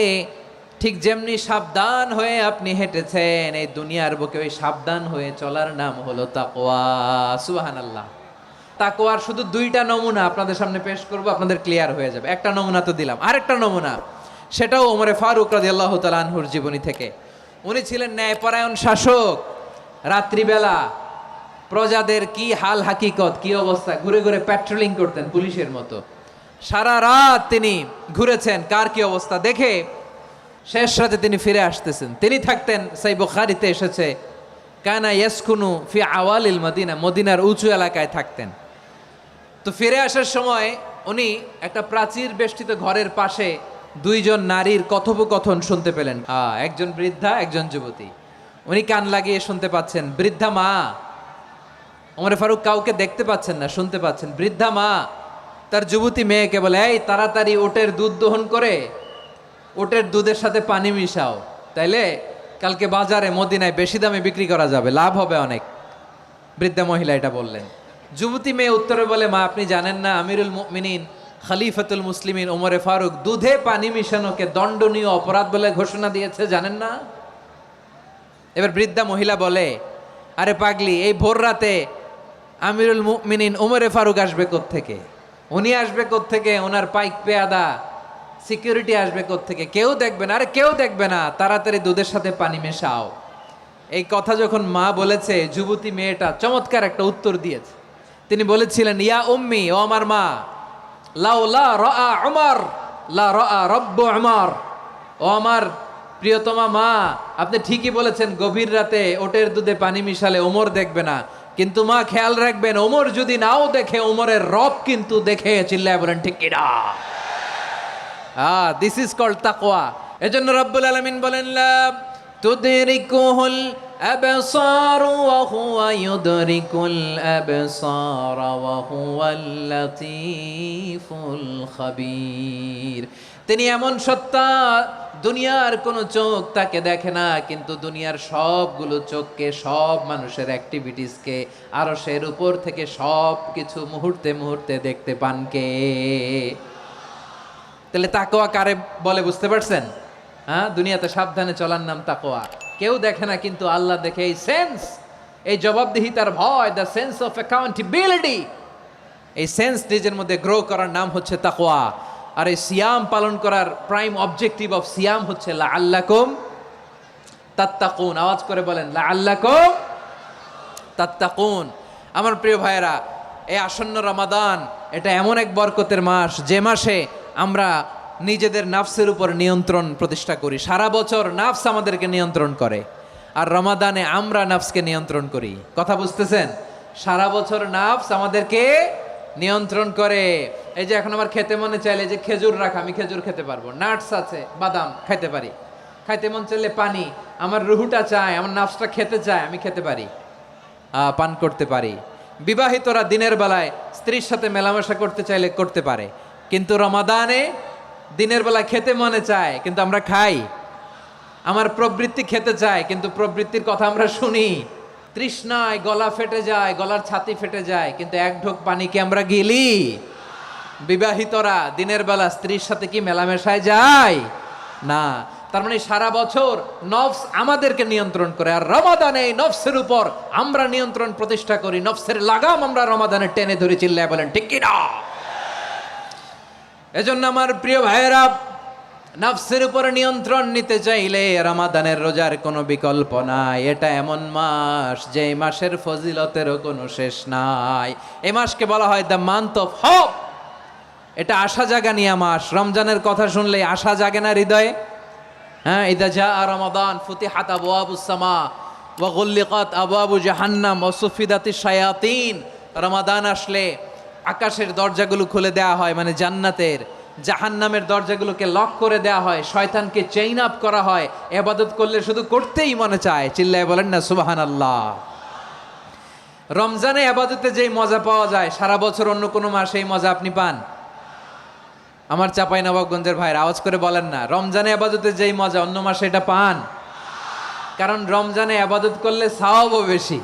ঠিক যেমনি সাবধান হয়ে আপনি হেঁটেছেন, এই দুনিয়ার বুকে ওই সাবধান হয়ে চলার নাম হলো তাকওয়া। সুবহানাল্লাহ। তাকওয়ার শুধু দুইটা নমুনা আপনাদের সামনে পেশ করব, আপনাদের ক্লিয়ার হয়ে যাবে। একটা নমুনা তো দিলাম, আরেকটা নমুনা, সেটাও ওমরে ফারুক রাদিয়াল্লাহু তাআলা আনহুর জীবনী থেকে। উনি ছিলেন ন্যায়পরায়ণ শাসক। রাত্রিবেলা প্রজাদের কি হাল হাকিকত, কি অবস্থা, ঘুরে ঘুরে প্যাট্রোলিং করতেন পুলিশের মতো। সারা রাত তিনি ঘুরেছেন কার কি অবস্থা দেখে, শেষ রাতে তিনি ফিরে আসতেছেন। তিনি থাকতেন, সেই বুখারীতে এসেছে, কানা ইয়াসকুনু ফি আওয়ালিল মদিনা, মদিনার উঁচু এলাকায় থাকতেন। তো ফিরে আসার সময় উনি একটা প্রাচীর বেষ্টিত ঘরের পাশে দুইজন নারীর কথোপকথন শুনতে পেলেন। একজন বৃদ্ধা, একজন যুবতী। উনি কান লাগিয়ে শুনতে পাচ্ছেন। বৃদ্ধা মা, ওমরে ফারুক কাউকে দেখতে পাচ্ছেন না, শুনতে পাচ্ছেন। বৃদ্ধা মা তার যুবতী মেয়েকে বলে, এই তাড়াতাড়ি ওটের দুধ দহন করে ওটের দুধের সাথে পানি মিশাও, তাইলে কালকে বাজারে মদিনায় বেশি দামে বিক্রি করা যাবে, লাভ হবে অনেক। বৃদ্ধা মহিলা এটা বললেন। যুবতী মেয়ে উত্তরে বলে, মা আপনি জানেন না আমিরুল মুমিনিন খলিফাতুল মুসলিমিন ওমরে ফারুক দুধে পানি মিশানোকে দণ্ডনীয় অপরাধ বলে ঘোষণা দিয়েছে, জানেন না? এবার বৃদ্ধা মহিলা বলে, আরে পাগলি, এই ভোর রাতে আমিরুল মুমিনিন ওমরে ফারুক আসবে কোত্থেকে? উনি আসবে কোত্থেকে? ওনার পাইক পেয়াদা সিকিউরিটি আসবে কোত্থেকে? কেউ দেখবে না। আরে কেউ দেখবে না, তাড়াতাড়ি দুধের সাথে পানি মেশাও। এই কথা যখন মা বলেছে, যুবতী মেয়েটা চমৎকার একটা উত্তর দিয়েছে। তিনি বলেছিলেন, ইয়া উম্মি, ও আমার মা, লাউলা রাআ উমর লা রাআ রব্বু উমর। ও আমার প্রিয়তমা মা, আপনি ঠিকই বলেছেন, গভীর রাতে ওটের দুধে পানি মিশালে ওমর দেখবে না, কিন্তু মা খেয়াল রাখবেন, ওমর যদি নাও দেখে, ওমরের রব কিন্তু দেখে। চিল্লায় বলেন ঠিক কিনা? দিস ইজ কল্ড তাকওয়া। এজন্য রব্বুল আলামিন বলেন, লা তুদরিকুহুল আবসার ওয়া হুয়া ইউদরিকুল আবসার ওয়া হুয়াল লাতীফুল খাবীর। তিনি এমন সত্তা, দুনিয়ার কোনো চোখ তাকে দেখে না, কিন্তু দুনিয়ার সবগুলো চোখকে, সব মানুষের অ্যাক্টিভিটিসকে, আরশের উপর থেকে সব কিছু মুহূর্তে মুহূর্তে দেখতে পান কে? তাহলে তাকওয়া কারে বলে বুঝতে পারছেন? দুনিয়াতে সাবধানে চলার নাম তাকওয়া। কেউ দেখে না, কিন্তু আল্লাহ দেখে। এই সেন্স, এই জবাবদিহিতার ভয়, দ্য সেন্স অফ অ্যাকাউন্টেবিলিটি, এই সেন্স নিজের মধ্যে গ্রো করার নাম হচ্ছে তাকওয়া। আর এই সিয়াম পালন করার প্রাইম অবজেক্টিভ অফ সিয়াম হচ্ছে লাআল্লাকুম তাত্তাকুন। আওয়াজ করে বলেন, লাআল্লাকুম তাত্তাকুন। আমার প্রিয় ভাইয়েরা, এই আসন্ন রমাদান, এটা এমন এক বরকতের মাস, যে মাসে আমরা নিজেদের নাফসের উপর নিয়ন্ত্রণ প্রতিষ্ঠা করি। সারা বছর নাফস আমাদেরকে নিয়ন্ত্রণ করে, আর রমাদানে আমরা নাফসকে নিয়ন্ত্রণ করি। কথা বুঝতেছেন? সারা বছর নাফস আমাদেরকে নিয়ন্ত্রণ করে। এই যে এখন আমার খেতে মনে চাইলে যে খেজুর রাখা, আমি খেজুর খেতে পারবো, নাটস আছে, বাদাম খাইতে পারি। খাইতে মন চাইলে পানি, আমার রুহুটা চায়, আমার নাফসটা খেতে চায়, আমি খেতে পারি, পান করতে পারি। বিবাহিতরা দিনের বেলায় স্ত্রীর সাথে মেলামেশা করতে চাইলে করতে পারে, কিন্তু রমাদানে দিনের বেলা খেতে মনে চায়, কিন্তু আমরা খাই। আমার প্রবৃত্তি খেতে চায়, কিন্তু প্রবৃত্তির কথা আমরা শুনি। তৃষ্ণায় গলা ফেটে যায়, গলার ছাতি ফেটে যায়, কিন্তু এক ঢোক পানি কি আমরা গিলি? বিবাহিতরা দিনের বেলা স্ত্রীর সাথে কি মেলামেশায় যায়? না। তার মানে সারা বছর নফস আমাদেরকে নিয়ন্ত্রণ করে, আর রমাদানে এই নফসের উপর আমরা নিয়ন্ত্রণ প্রতিষ্ঠা করি। নফসের লাগাম আমরা রমাদানে টেনে ধরে। চিল্লায় বলেন ঠিক কিনা? এজন্য আমার প্রিয় ভাইয়েরা, নফসের উপর নিয়ন্ত্রণ নিতে চাইলে রমাদানের রোজার কোনো বিকল্প নাই। এটা এমন মাস, যে মাসের ফজিলতেরও কোনো শেষ নাই। এই মাসকে বলা হয় দ্য মান্থ অফ হোপ। এটা আশা জাগানিয়া মাস। রমজানের কথা শুনলে আশা জাগে না হৃদয়ে? ইদা জাআ রমাদান ফুতিহাত আবওয়াবুস সামা ওয়া গুল্লিকাত আবওয়াবু জাহান্নাম ওয়া সুফিদাতিশ শায়াতিন। রমাদান আসলে আকাশের দরজাগুলো খুলে দেওয়া হয়, মানে জান্নাতের। জাহান্নামের দরজাগুলোকে লক করে দেওয়া হয়, শয়তানকে চেইন আপ করা হয়। ইবাদত করলে শুধু করতেই মনে চায়। চিল্লায় বলেন না সুবহানাল্লাহ। রমজানে ইবাদতে যেই মজা পাওয়া যায়, সারা বছর অন্য কোনো মাসে এই মজা আপনি পান? আমার চাঁপাইনবাবগঞ্জের ভাইরা আওয়াজ করে বলেন না, রমজানে ইবাদতে যেই মজা অন্য মাসে এটা পান? কারণ রমজানে ইবাদত করলে সওয়াবও বেশি,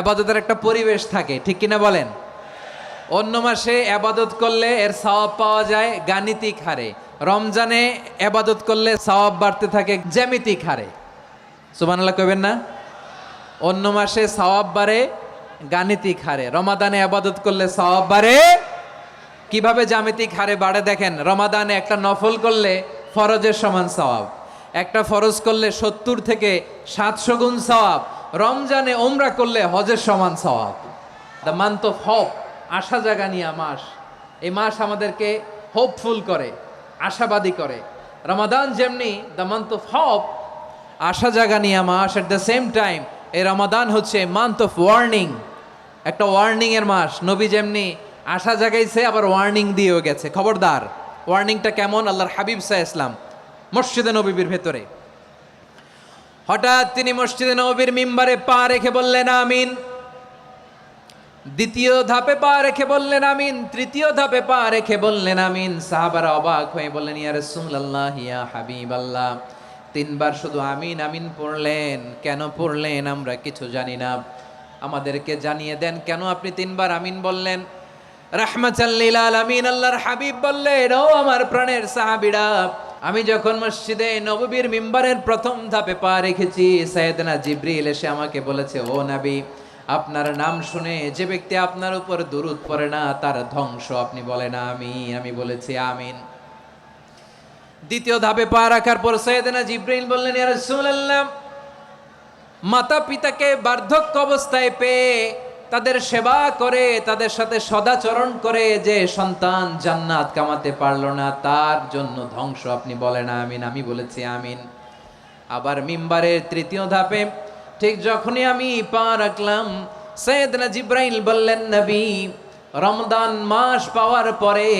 ইবাদতের একটা পরিবেশ থাকে, ঠিক কিনা বলেন? অন্য মাসে ইবাদত করলে এর সওয়াব পাওয়া যায় গাণিতিক হারে, রমজানে ইবাদত করলে সওয়াব বাড়তে থাকে জ্যামিতিক হারে। সুবহানাল্লাহ কইবেন না? অন্য মাসে সওয়াব বাড়ে গাণিতিক হারে, রমাদানে ইবাদত করলে সওয়াব বাড়ে কিভাবে? জ্যামিতিক হারে বাড়ে। দেখেন, রমাদানে একটা নফল করলে ফরজের সমান সওয়াব, একটা ফরজ করলে 70 থেকে 700 গুণ সওয়াব, রমজানে ওমরা করলে হজের সমান সওয়াব। দ্য মান্থ অফ হোপ, আশা জাগানিয়া মাস। এই মাস আমাদেরকে হোপফুল করে, আশাবাদী করে। রমাদান যেমনি দ্য মান্থ অফ হোপ, আশা জাগানিয়া মাস, এট দ্য সেম টাইম এই রমাদান হচ্ছে মান্থ অফ ওয়ার্নিং, একটা ওয়ার্নিং এর মাস। নবী যেমনি আশা জাগাইছে, আবার ওয়ার্নিং দিয়েও গেছে, খবরদার। ওয়ার্নিংটা কেমন? আল্লাহর হাবিব সাল্লাল্লাহু আলাইহি ওয়াসাল্লাম মসজিদে নববীর ভেতরে, হঠাৎ তিনি মসজিদে নববীর মিম্বারে পা রেখে বললেন আমিন। দ্বিতীয় ধাপে পা রেখে বললেন আমিন, তৃতীয় ধাপে পা রেখে বললেন আমিন। সাহাবারা অবাক হয়ে বললেন, ইয়া রাসূলুল্লাহ, ইয়া হাবিবাল্লাহ, 3 বার শুধু আমিন আমিন পড়লেন, কেন পড়লেন আমরা কিছু জানি না, আমাদেরকে জানিয়ে দেন কেন আপনি 3 বার আমিন বললেন। রাহমাতাল লিল আলামিন আল্লাহর হাবিব বললেন, ও আমার প্রাণের সাহাবীরা, আমি যখন মসজিদে নববীর মিম্বারের প্রথম ধাপে পা রেখেছি, সাইয়েদনা জিবরিল এসে আমাকে বলেছে, ও নবী, আপনার নাম শুনে যে ব্যক্তি আপনার উপর দুরূদ পড়ে না তার ধ্বংস। আপনি বলেন আমিন। আমি বলেছি আমিন। দ্বিতীয় ধাপে পা রাখার পর সাইয়েদনা জিবরিল বললেন, ইয়া রাসূলুল্লাহ, মাতা পিতাকে বার্ধক্য অবস্থায় পেয়ে তাদের সেবা করে, তাদের সাথে সদাচরণ করে যে সন্তান জান্নাত কামাতে পারলো না, তার জন্য ধ্বংস। আপনি বলেন আমিন। আমি বলেছি আমিন। আবার মিম্বারের তৃতীয় ধাপে ঠিক যখনই আমি পা রাখলাম, সাইয়েদনা জিব্রাইল বললেন, নবী, রমজান মাস পাওয়ার পরে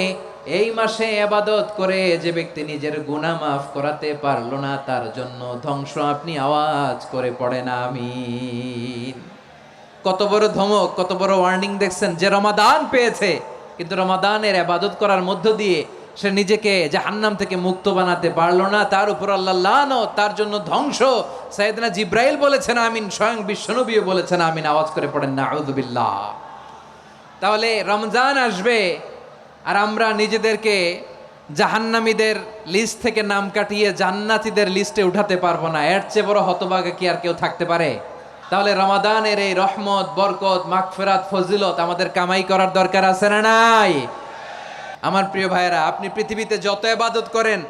এই মাসে ইবাদত করে যে ব্যক্তি নিজের গুনাহ মাফ করাতে পারলো না, তার জন্য ধ্বংস। আপনি আওয়াজ করে পড়েন আমিন। কত বড় ধমক, কত বড় ওয়ার্নিং দেখছেন! যে রমাদান পেয়েছে কিন্তু রমাদানের ইবাদত করার মধ্য দিয়ে সে নিজেকে জাহান্নাম থেকে মুক্ত বানাতে পারলো না, তার উপর আল্লাহ লানত, তার জন্য ধ্বংস। সাইয়েদনা জিব্রাইল বলেছেন আমিন, স্বয়ং বিশ্বনবীও বলেছেন আমিন। আওয়াজ করে পড়েন নাউযু বিল্লাহ। তাহলে রমজান আসবে আর আমরা নিজেদেরকে জাহান্নামীদের লিস্ট থেকে নাম কাটিয়ে জান্নাতীদের লিস্টে উঠাতে পারবো না। এর চেয়ে বড় হতভাগা কি আর কেউ থাকতে পারে? তাহলে রমাদানের এই রহমত, বরকত, মাগফিরাত, ফজিলত আমাদের কামাই করার দরকার আছে না নাই? আমার প্রিয় ভাইয়েরা, আপনি পৃথিবীতে যত ইবাদত করেন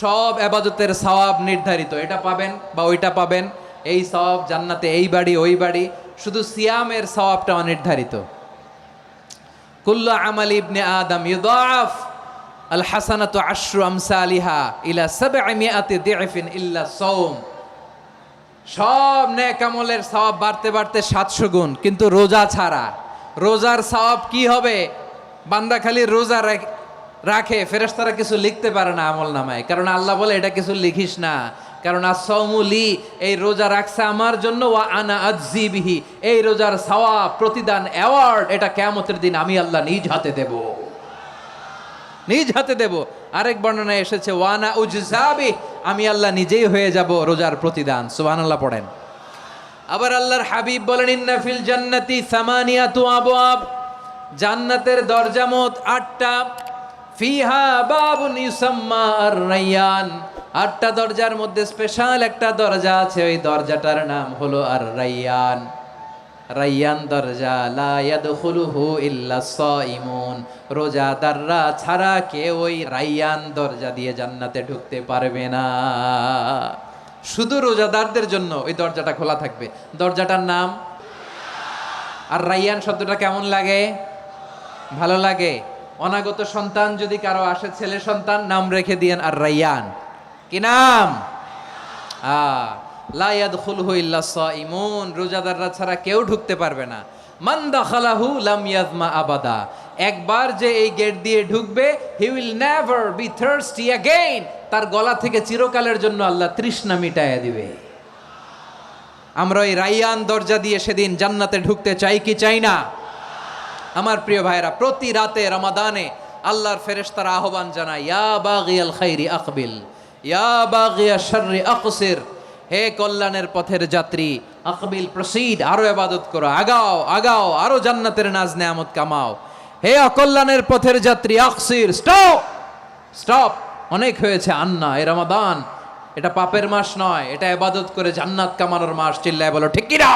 সব ইবাদতের সওয়াব নির্ধারিত। এটা পাবেন বা ওইটা পাবেন, এই সওয়াব জান্নাতে, এই বাড়ি ওই বাড়ি। শুধু সিয়ামের সওয়াবটা অনির্ধারিত। কুল্লু আমালি ইবনে আদম ইউদাফ আল হাসানাতু আশরু আমসালিহা ইলা 700 দি'ফিন ইল্লা সাওম। সব নেক আমলের সওয়াব বাড়তে বাড়তে 700 গুণ, কিন্তু রোজা ছাড়া। রোজার সওয়াব কি হবে? বান্দা খালি রোজা রাখে, ফেরেশতারা কিছু লিখতে পারে না আমল নামায়, কারণ আল্লাহ বলে এটা কিছু লিখিস না, কারণ as-সাওমু লি, এই রোজা রাখছে আমার জন্য, ওয়া আনা আজজি বিহি, এই রোজার সওয়াব, প্রতিদান, অ্যাওয়ার্ড এটা কিয়ামতের দিন আমি আল্লাহ নিজ হাতে দেব, নিজ হাতে দেব। আরেক বর্ণনায় এসেছে ওয়া আনা উজজা বিহি, আমি আল্লাহ নিজেই হয়ে যাব রোজার প্রতিদান। সুবহানাল্লাহ পড়েন। আবার আল্লাহর হাবিব বলেন, ইন্না ফিল জান্নাতি সামানিয়াতু আবওয়াব, জান্নাতের দরজা মোট 8টা। ফিহা বাবুন ইউসাম্মা আর-রায়্যান, 8টা দরজার মধ্যে স্পেশাল একটা দরজা আছে, ওই দরজাটার নাম হলো আর-রায়্যান। রায়্যান দরজা, লা ইয়াদখুলুহু ইল্লা সাইমুন, রোজাদাররা ছাড়া কেউ ওই রায়্যান দরজা দিয়ে জান্নাতে ঢুকতে পারবে না। শুধু রোজাদারদের জন্য ওই দরজাটা খোলা থাকবে। দরজাটার নাম আর রায়্যান। শব্দটা কেমন লাগে? ভালো লাগে। অনাগত সন্তান যদি কারো আসে, ছেলে সন্তান, নাম রেখে দিয়েন আর রায়্যান। কি নাম? লা ইয়াদখুলুহু ইল্লা সাইমুন, রোজাদাররা ছাড়া কেউ ঢুকতে পারবে না। মান দাখালাহু লাম ইয়াজমা আবাদা, একবার যে এই গেট দিয়ে ঢুকবে, he will never be thirsty again, তার গলা থেকে চিরকালের জন্য আল্লাহ তৃষ্ণা মিটাইয়া দিবে। আমরা ওই রায়্যান দরজা দিয়ে সেদিন জান্নাতে ঢুকতে চাই কি চাই না? আমার প্রিয় ভাইরা, প্রতি রাতে রমাদানে আল্লাহর ফেরেশতারা আহ্বান জানায়, ইয়া বাগিয়াল খাইরি আকবিল, ইয়া বাগিয়াশ শাররি আকসির, হে কল্যাণের পথের যাত্রী, আকবিল, প্রসিড, আরো ইবাদত করো, আগাও আগাও, আরো জান্নাতের নাজ নেয়ামত কামাও। হে অকল্যাণের পথের যাত্রী, আকসির, স্টপ স্টপ, অনেক হয়েছে। আন্না, এ রমাদান এটা পাপের মাস নয়, এটা ইবাদত করে জান্নাত কামানোর মাস। চিল্লায় বলো ঠিক কিনা?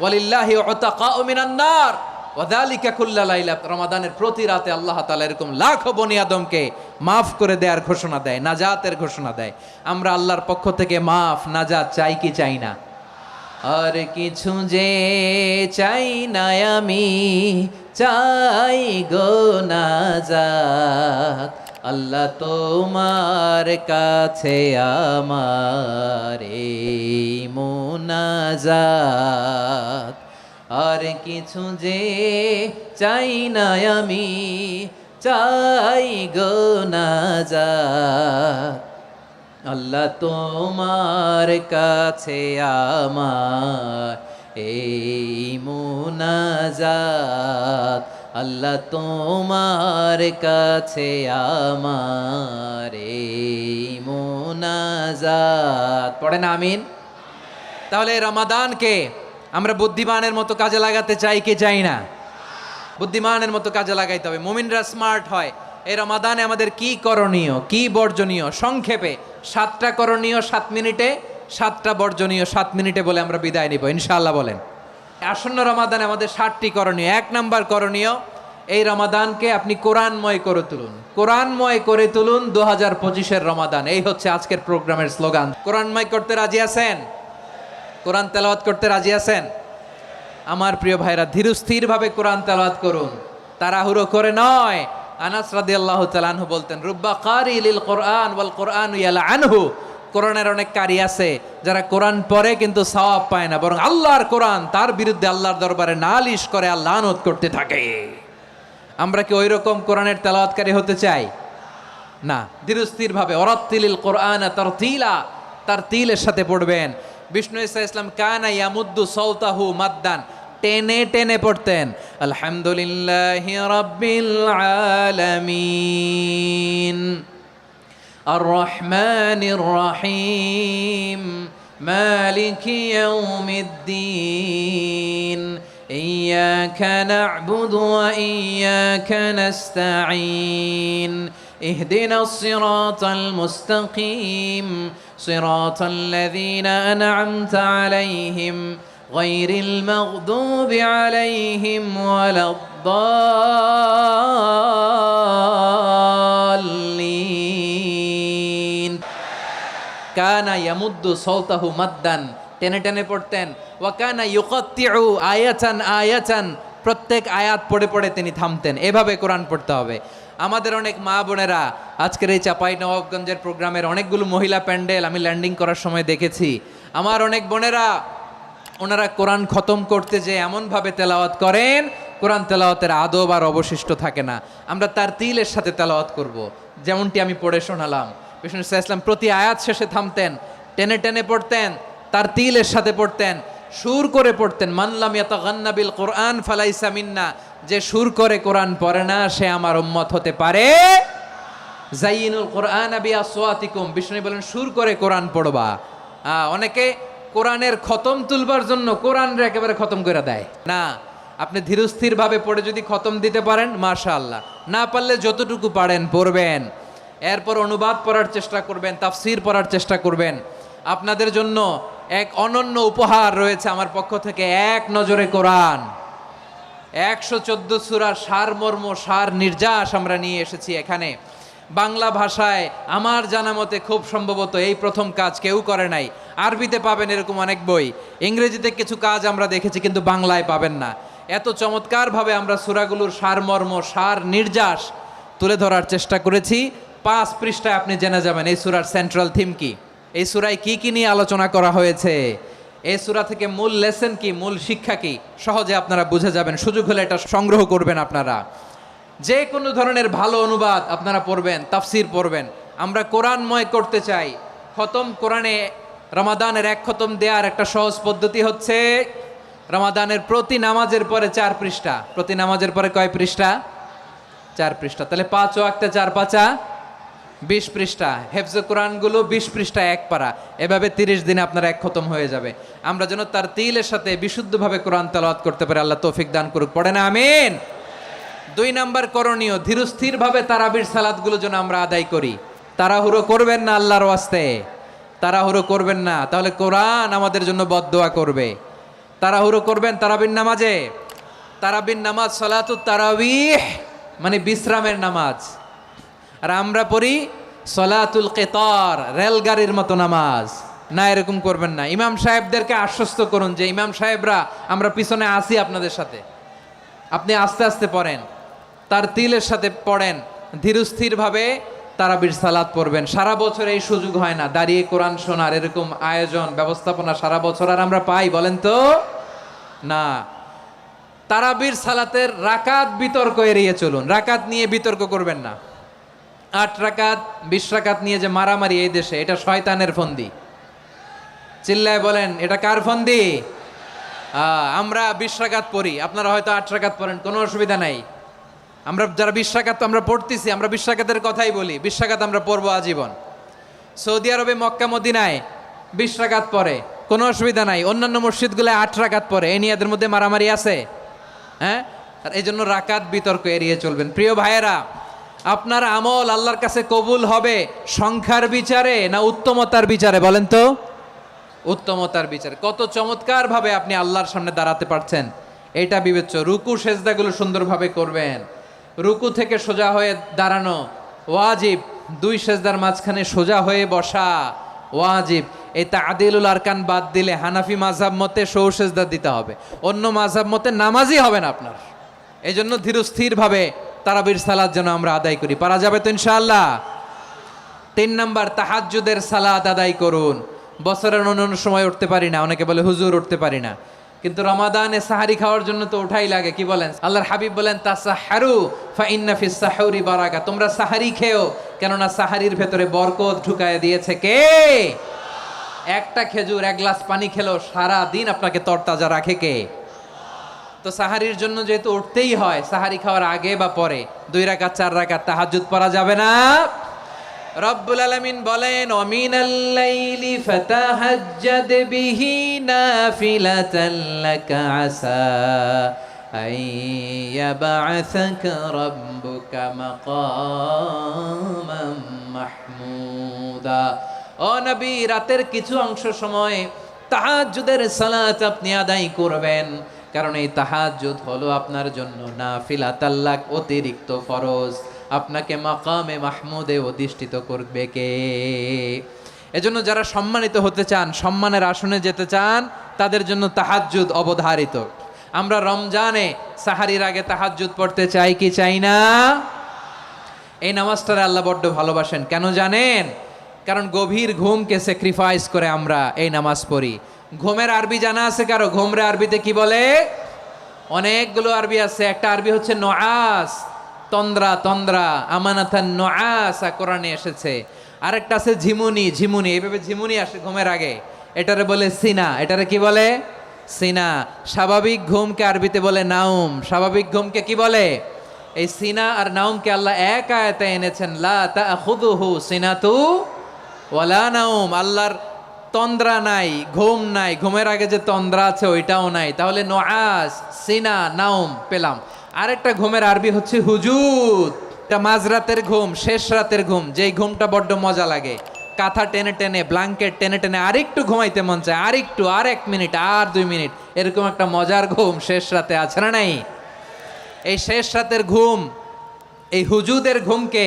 ওয়ালিল্লাহি উতাকাউ মিনান নার ওয়া যালিকা কুল্লা লাইলা। রমাদানের প্রতি রাতে আল্লাহ তাআলা এরকম লাখো বনি আদমকে মাফ করে দেওয়ার ঘোষণা দেয়, নাজাতের ঘোষণা দেয়। আমরা আল্লাহর পক্ষ থেকে মাফ, নাজাত চাই কি চাই না? আর কিছু যে চাই না আমি, চাই গো নাজাত, আল্লাহ তোমার কাছে আমার এই মুনাজাত। আর কিছু যে চাই না আমি, চাই গো নাজাত, আল্লাহ তোমার কাছে আমার এই মুনাজাত, আল্লাহ তোমার কাছে আমার এই মুনাজাত। পড়েন আমিন। তাহলে রমাদানকে আমরা বুদ্ধিমানের মতো কাজে লাগাতে চাই কি চাই না? বুদ্ধিমানের মতো কাজে লাগাইতে হবে। মুমিনরা স্মার্ট হয়। এই রমাদানে আমাদের কি করণীয়, কি বর্জনীয়? সংক্ষেপে 7টা করণীয় 7 মিনিটে, 7টা বর্জনীয় 7 মিনিটে বলে আমরা বিদায় নিব ইনশাআল্লাহ। বলেন, আসন্ন রমাদানে আমাদের 7টি করণীয়। 1 নাম্বার করণীয়, এই রমাদানকে আপনি কোরআনময় করে তুলুন। কোরআনময় করে তুলুন 2025-এর রমাদান। এই হচ্ছে আজকের প্রোগ্রামের স্লোগান। কোরআনময় করতে রাজি আছেন? কোরআন তেলাওয়াত করতে রাজি আছেন? আমার প্রিয় ভাইরা ধীরস্থিরভাবে কোরআন তেলাওয়াত করুন, তাড়াহুড়ো করে নয়। আনাস রাদিয়াল্লাহু তাআলা আনহু বলতেন, রুব্বা কারি লিল কোরআন ওয়াল কোরআনু ইয়ালআনহু। কোরআনের অনেক কারি আছে যারা কোরআন পড়ে কিন্তু সওয়াব পায় না, বরং আল্লাহর কোরআন তার বিরুদ্ধে আল্লাহর দরবারে নালিশ করে আর লানত করতে থাকে। আমরা কি ওই রকম কোরআনের তেলাওয়াতকারী হতে চাই? না। ধীরস্থিরভাবে ওরাত্তিলিল কোরআন তারতিলা, তারতিলের সাথে পড়বেন। বিষ্ণু ঈসা ইসলাম কানা ইয়ামুদ্দু সাওতাহু মাদ্দান, টেনে টেনে পড়তেন। আলহামদুলিল্লাহি রাব্বিল আলামিন আর রহমানির রহিম মালিকি ইয়াউমিদ্দিন ইয়্যাকা না'বুদু ওয়া ইয়্যাকা নাস্তাঈন ইহদিনাস সিরাতাল মুস্তাকিম সিরাতাল লাযীনা আন'আমতা আলাইহিম গায়রিল মাগদুবি আলাইহিম ওয়ালাদ-দাল্লিন। কানা ইয়ামুদ্দু সাওতাহু মাদ্দান, টেনে টেনে পড়তেন। ওয়া কানা ইউকাত্তিউ আয়াতান আয়াতান, প্রত্যেক আয়াত পড়ে পড়ে তিনি থামতেন। এভাবে কোরআন পড়তে হবে। আমাদের অনেক মা বোনেরা আজকের এই চাঁপাইনবাবগঞ্জের প্রোগ্রামের অনেকগুলো মহিলা প্যান্ডেল আমি ল্যান্ডিং করার সময় দেখেছি। আমার অনেক বোনেরা ওনারা কোরআন খতম করতে যে এমনভাবে তেলাওয়াত করেন, কোরআন তেলাওয়াতের আদব আর অবশিষ্ট থাকে না। আমরা তারতিলের সাথে তেলাওয়াত করব, যেমনটি আমি পড়ে শোনালাম। বিষ্ণু ইসলাম প্রতি আয়াত শেষে থামতেন, টেনে টেনে পড়তেন, তারতিলের সাথে পড়তেন, সুর করে পড়তেন। মানলাম ইয়াতাগান্না বিল কোরআন ফালাইসা মিন্না, যে সুর করে কোরআন পড়ে না সে আমার উম্মত হতে পারে। জাইনুল কোরআন বিআসওয়াতিকুম, বিষ্ণু বলেন সুর করে কোরআন পড়বা। অনেকে কোরআনের খতম তুলবার জন্য কোরআনরে একেবারে খতম করে দেয় না। আপনি ধীরস্থিরভাবে পড়ে যদি খতম দিতে পারেন মাশাআল্লাহ, না পারলে যতটুকু পারেন পড়বেন। এরপর অনুবাদ পড়ার চেষ্টা করবেন, তাফসির পড়ার চেষ্টা করবেন। আপনাদের জন্য এক অনন্য উপহার রয়েছে আমার পক্ষ থেকে, এক নজরে কোরআন। 114 সূরার সারমর্ম, সার নির্যাস আমরা নিয়ে এসেছি এখানে। বাংলা ভাষায় আমার জানা মতে খুব সম্ভবত এই প্রথম কাজ, কেউ করে নাই। আরবিতে পাবেন এরকম অনেক বই, ইংরেজিতে কিছু কাজ আমরা দেখেছি, কিন্তু বাংলায় পাবেন না। এত চমৎকারভাবে আমরা সূরাগুলোর সারমর্ম, সার নির্যাস তুলে ধরার চেষ্টা করেছি। 5 পৃষ্ঠায় আপনি জেনে যাবেন এই সূরার সেন্ট্রাল থিম কি, এই সূরায় কি কি নিয়ে আলোচনা করা হয়েছে, এই সূরা থেকে মূল লেসন কি, মূল শিক্ষা কি, সহজে আপনারা বুঝে যাবেন। সুযোগ হলে এটা সংগ্রহ করবেন আপনারা। যে কোনো ধরনের ভালো অনুবাদ আপনারা পড়বেন, তাফসির পড়বেন। আমরা কোরআনময় করতে চাই। খতম কোরআনে রমাদানের 1 খতম দেওয়ার একটা সহজ পদ্ধতি হচ্ছে রমাদানের প্রতি নামাজের পরে 4 পৃষ্ঠা। প্রতি নামাজের পরে কয় পৃষ্ঠা? 4 পৃষ্ঠা। তাহলে 5 ওয়াক্তে 4 পাঁচা 20 পৃষ্ঠা। হেফজে কোরআনগুলো 20 পৃষ্ঠা 1 পারা। এভাবে 30 দিনে আপনার 1 খতম হয়ে যাবে। আমরা যেন তার তিলের সাথে বিশুদ্ধভাবে কোরআন তেলাওয়াত করতে পারি। আল্লাহ তৌফিক দান করুক। পড়ে না আমিন। 2 নাম্বার করণীয়, ধীরস্থিরভাবে তারাবির সালাতগুলো যেন আমরা আদায় করি। তাড়াহুড়ো করবেন না আল্লাহর ওয়াস্তে, তাড়াহুড়ো করবেন না, তাহলে কোরআন আমাদের জন্য বদদোয়া করবে। তাড়াহুড়ো করবেন তারাবির নামাজে। তারাবির নামাজ সালাতুত তারাবিহ মানে বিশ্রামের নামাজ। আর আমরা পড়ি সলাতুল কিতার, রেলগাড়ির মতো নামাজ। না, এরকম করবেন না। ইমাম সাহেবদেরকে আশ্বস্ত করুন যে ইমাম সাহেবরা আমরা পিছনে আসি আপনাদের সাথে, আপনি আস্তে আস্তে পড়েন, তার তিলের সাথে পড়েন, ধীরস্থিরভাবে তারাবির সালাত পড়বেন। সারা বছর এই সুযোগ হয় না দাঁড়িয়ে কোরআন শোনার, এরকম আয়োজন ব্যবস্থাপনা সারা বছর আর আমরা পাই বলেন তো না। তারাবির সালাতের রাকাত বিতর্ক এড়িয়ে চলুন। রাকাত নিয়ে বিতর্ক করবেন না। 8 রাকাত 20 রাকাত নিয়ে যে মারামারি এই দেশে, এটা শয়তানের ফন্দি। চিল্লায় বলেন এটা কার ফন্দি? আমরা 20 রাকাত পড়ি, আপনারা হয়তো 8 রাকাত পড়েন, কোনো অসুবিধা নাই। আমরা যারা 20 রাকাত আমরা পড়তেছি, আমরা 20 রাকাতের কথাই বলি। 20 রাকাত আমরা পড়বো আজীবন। সৌদি আরবে মক্কা মদিনায় 20 রাকাত পড়ে, কোনো অসুবিধা নাই। অন্যান্য মসজিদগুলোয় 8 রাকাত পড়ে। এই নিয়ে এদের মধ্যে মারামারি আছে? হ্যাঁ। আর এই জন্য রাকাত বিতর্ক এড়িয়ে চলবেন। প্রিয় ভাইয়েরা, আপনার আমল আল্লাহর কাছে কবুল হবে সংখ্যার বিচারে না উত্তমতার বিচারে বলেন তো? উত্তমতার বিচারে। কত চমৎকার ভাবে আপনি আল্লাহর সামনে দাঁড়াতে পারছেন এটা বিবেচ্য। রুকু সেজদাগুলো সুন্দরভাবে করবেন। রুকু থেকে সোজা হয়ে দাঁড়ানো ওয়াজিব, 2 সেজদার মাঝখানে সোজা হয়ে বসা ওয়াজিব। এই তা'দীলুল আরকান বাদ দিলে হানাফি মাযহাব মতে সৌ সেজদা দিতে হবে, অন্য মাযহাব মতে নামাজই হবে না আপনার। এই জন্য ধীরস্থিরভাবে তারাবির সালাত যেন আমরা আদায় করি। পারা যাবে তো ইনশাআল্লাহ? 3 নাম্বার, তাহাজ্জুদের সালাত আদায় করুন। বছরের অন্যান্য সময় উঠতে পারি না, অনেকে বলে হুজুর উঠতে পারি না, কিন্তু রমাদানে সাহারি খাওয়ার জন্য তো ওঠাই লাগে। কি বলেন? আল্লাহর হাবিব বলেন তাসাহহারু ফা ইন্না ফিস সাহুরি বারাকা, তোমরা সাহারি খেও, কেননা সাহারির ভেতরে বরকত ঢুকায় দিয়েছে কে? একটা খেজুর, এক গ্লাস পানি খেলো সারা দিন আপনাকে তরতাজা রাখে কে? তো সাহারির জন্য যেহেতু উঠতেই হয়, সাহারি খাওয়ার আগে বা পরে 2 রাকাত 4 রাকাত তাহাজ্জুদ পড়া যাবে না? রব্বুল আলামিন বলেন ওয়ামিনাল লাইলি ফাতাহাজ্জাদ বিহি নাফিলাতান লাকা আসা আইয়াবআসাকা রাব্বুকা মাকামান মাহমুদা। ও নবী, রাতের কিছু অংশ সময় তাহাজ্জুদের সালাত আপনি আদায় করবেন, কারণ এই তাহাজ্জুদ হলো আপনার জন্য নাফিলাতাল লাক, অতিরিক্ত ফরজ। আপনাকে মাকামে মাহমুদে অধিষ্ঠিত করবে কে? এজন্য যারা সম্মানিত হতে চান, সম্মানের আসনে যেতে চান, তাদের জন্য তাহাজ্জুদ অবধারিত। আমরা রমজানে সাহারির আগে তাহাজ্জুদ পড়তে চাই কি চাই না? এই নামাজটারে আল্লাহ বড্ড ভালোবাসেন। কেন জানেন? কারণ গভীর ঘুমকে স্যাক্রিফাইস করে আমরা এই নামাজ পড়ি। ঘুমের আরবি জানা আছে কারো? ঘুমরে আরবিতে কি বলে? অনেকগুলো আরবি আছে। একটা আরবি হচ্ছে নুআস, তন্দ্রা, তন্দ্রা, আমানাতান নুআসা কোরআনে এসেছে। আরেকটা আছে ঝিমুনি, ঝিমুনি, এইভাবে ঝিমুনি আসে ঘুমের আগে, এটারে বলে সিনা। এটারে কি বলে? সিনা। স্বাভাবিক ঘুমকে আরবিতে বলে নাউম। স্বাভাবিক ঘুমকে কি বলে? এই সিনা আর নাউমকে আল্লাহ এক আয়াতে এনেছেন, লা তাখুযুহু সিনাতু ওয়ালা নাউম। আল্লাহর তন্দ্রা নাই, ঘুম নাই, ঘুমের আগে যে তন্দ্রা আছে ওইটাও নাই। তাহলে নুআস, সিনা, নাউম পেলাম। আরেকটা ঘুমের আরবি হচ্ছে হুজুদ। এটা মাঝরাতের ঘুম, শেষ রাতের ঘুম, যেই ঘুমটা বড্ড মজা লাগে। কাঁথা টেনে টেনে, ব্ল্যাঙ্কেট টেনে টেনে আরেকটু ঘুমাইতে মন চায়, আরেকটু, আর 1 মিনিট, আর 2 মিনিট, এরকম একটা মজার ঘুম শেষ রাতে আছে না নাই? এই শেষ রাতের ঘুম, এই হুজুদের ঘুমকে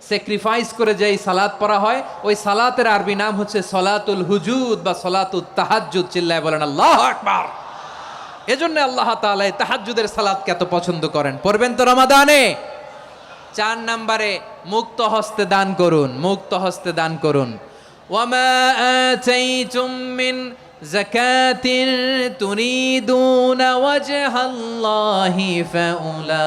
স্যাক্রিফাইস করে যেই সালাত পড়া হয়, ওই সালাতের আরবি নাম হচ্ছে সলাতুল হুজুদ বা সলাতুত তাহাজ্জুদ। চিল্লায় বলেন আল্লাহু আকবার। এজন্য আল্লাহ তাআলা এই তাহাজ্জুদের সালাতকে এত পছন্দ করেন। পড়বেন তো রমাদানে? 4 নম্বরে, মুক্ত হস্তে দান করুন। মুক্ত হস্তে দান করুন। ওয়ামা আতাইতুম মিন যাকাতিন তুরিদুনা ওয়াজহাল্লাহি ফাউলাইকা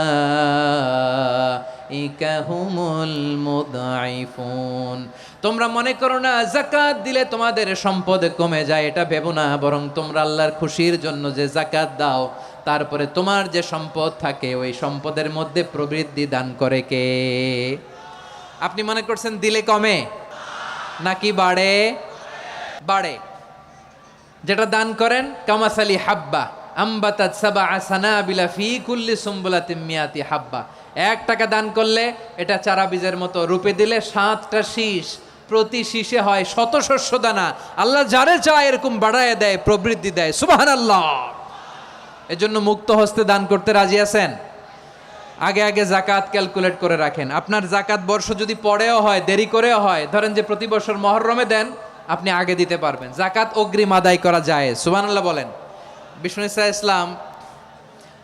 হুমুল মুদঈফুন। তোমরা মনে করো না যাকাত দিলে তোমাদের সম্পদ কমে যায়, এটা ভেবো না। বরং তোমরা আল্লাহর খুশির জন্য যে যাকাত দাও, তারপরে তোমার যে সম্পদ থাকে ওই সম্পদের মধ্যে প্রবৃদ্ধি দান করে কে? আপনি মনে করছেন দিলে কমে নাকি বাড়ে? বাড়ে। যেটা দান করেন, কামাসালি হাব্বা আম্বাতাত সাবআ সানাবিলা ফি কুল্লি সুম্বুলাতিন মিয়াতি হাব্বা। 1 টাকা দান করলে এটা চারা বীজের মতো, রূপে দিলে 7টা শীষ, প্রতি শীষে হয় 100 শস্য দানা। আল্লাহ যারে চায় এরকম বাড়ায় দেয়, প্রবৃদ্ধি দেয়। সুবহানাল্লাহ। এজন্য মুক্ত হস্তে দান করতে রাজি আছেন? আগে আগে জাকাত ক্যালকুলেট করে রাখেন। আপনার জাকাত বর্ষ যদি পরেও হয়, দেরি করেও হয়, ধরেন যে প্রতি বছর মুহররমে দেন, আপনি আগে দিতে পারবেন। জাকাত অগ্রিম আদায় করা যায়। সুবহানাল্লাহ বলেন। বিষ্ণু ইসা ইসলাম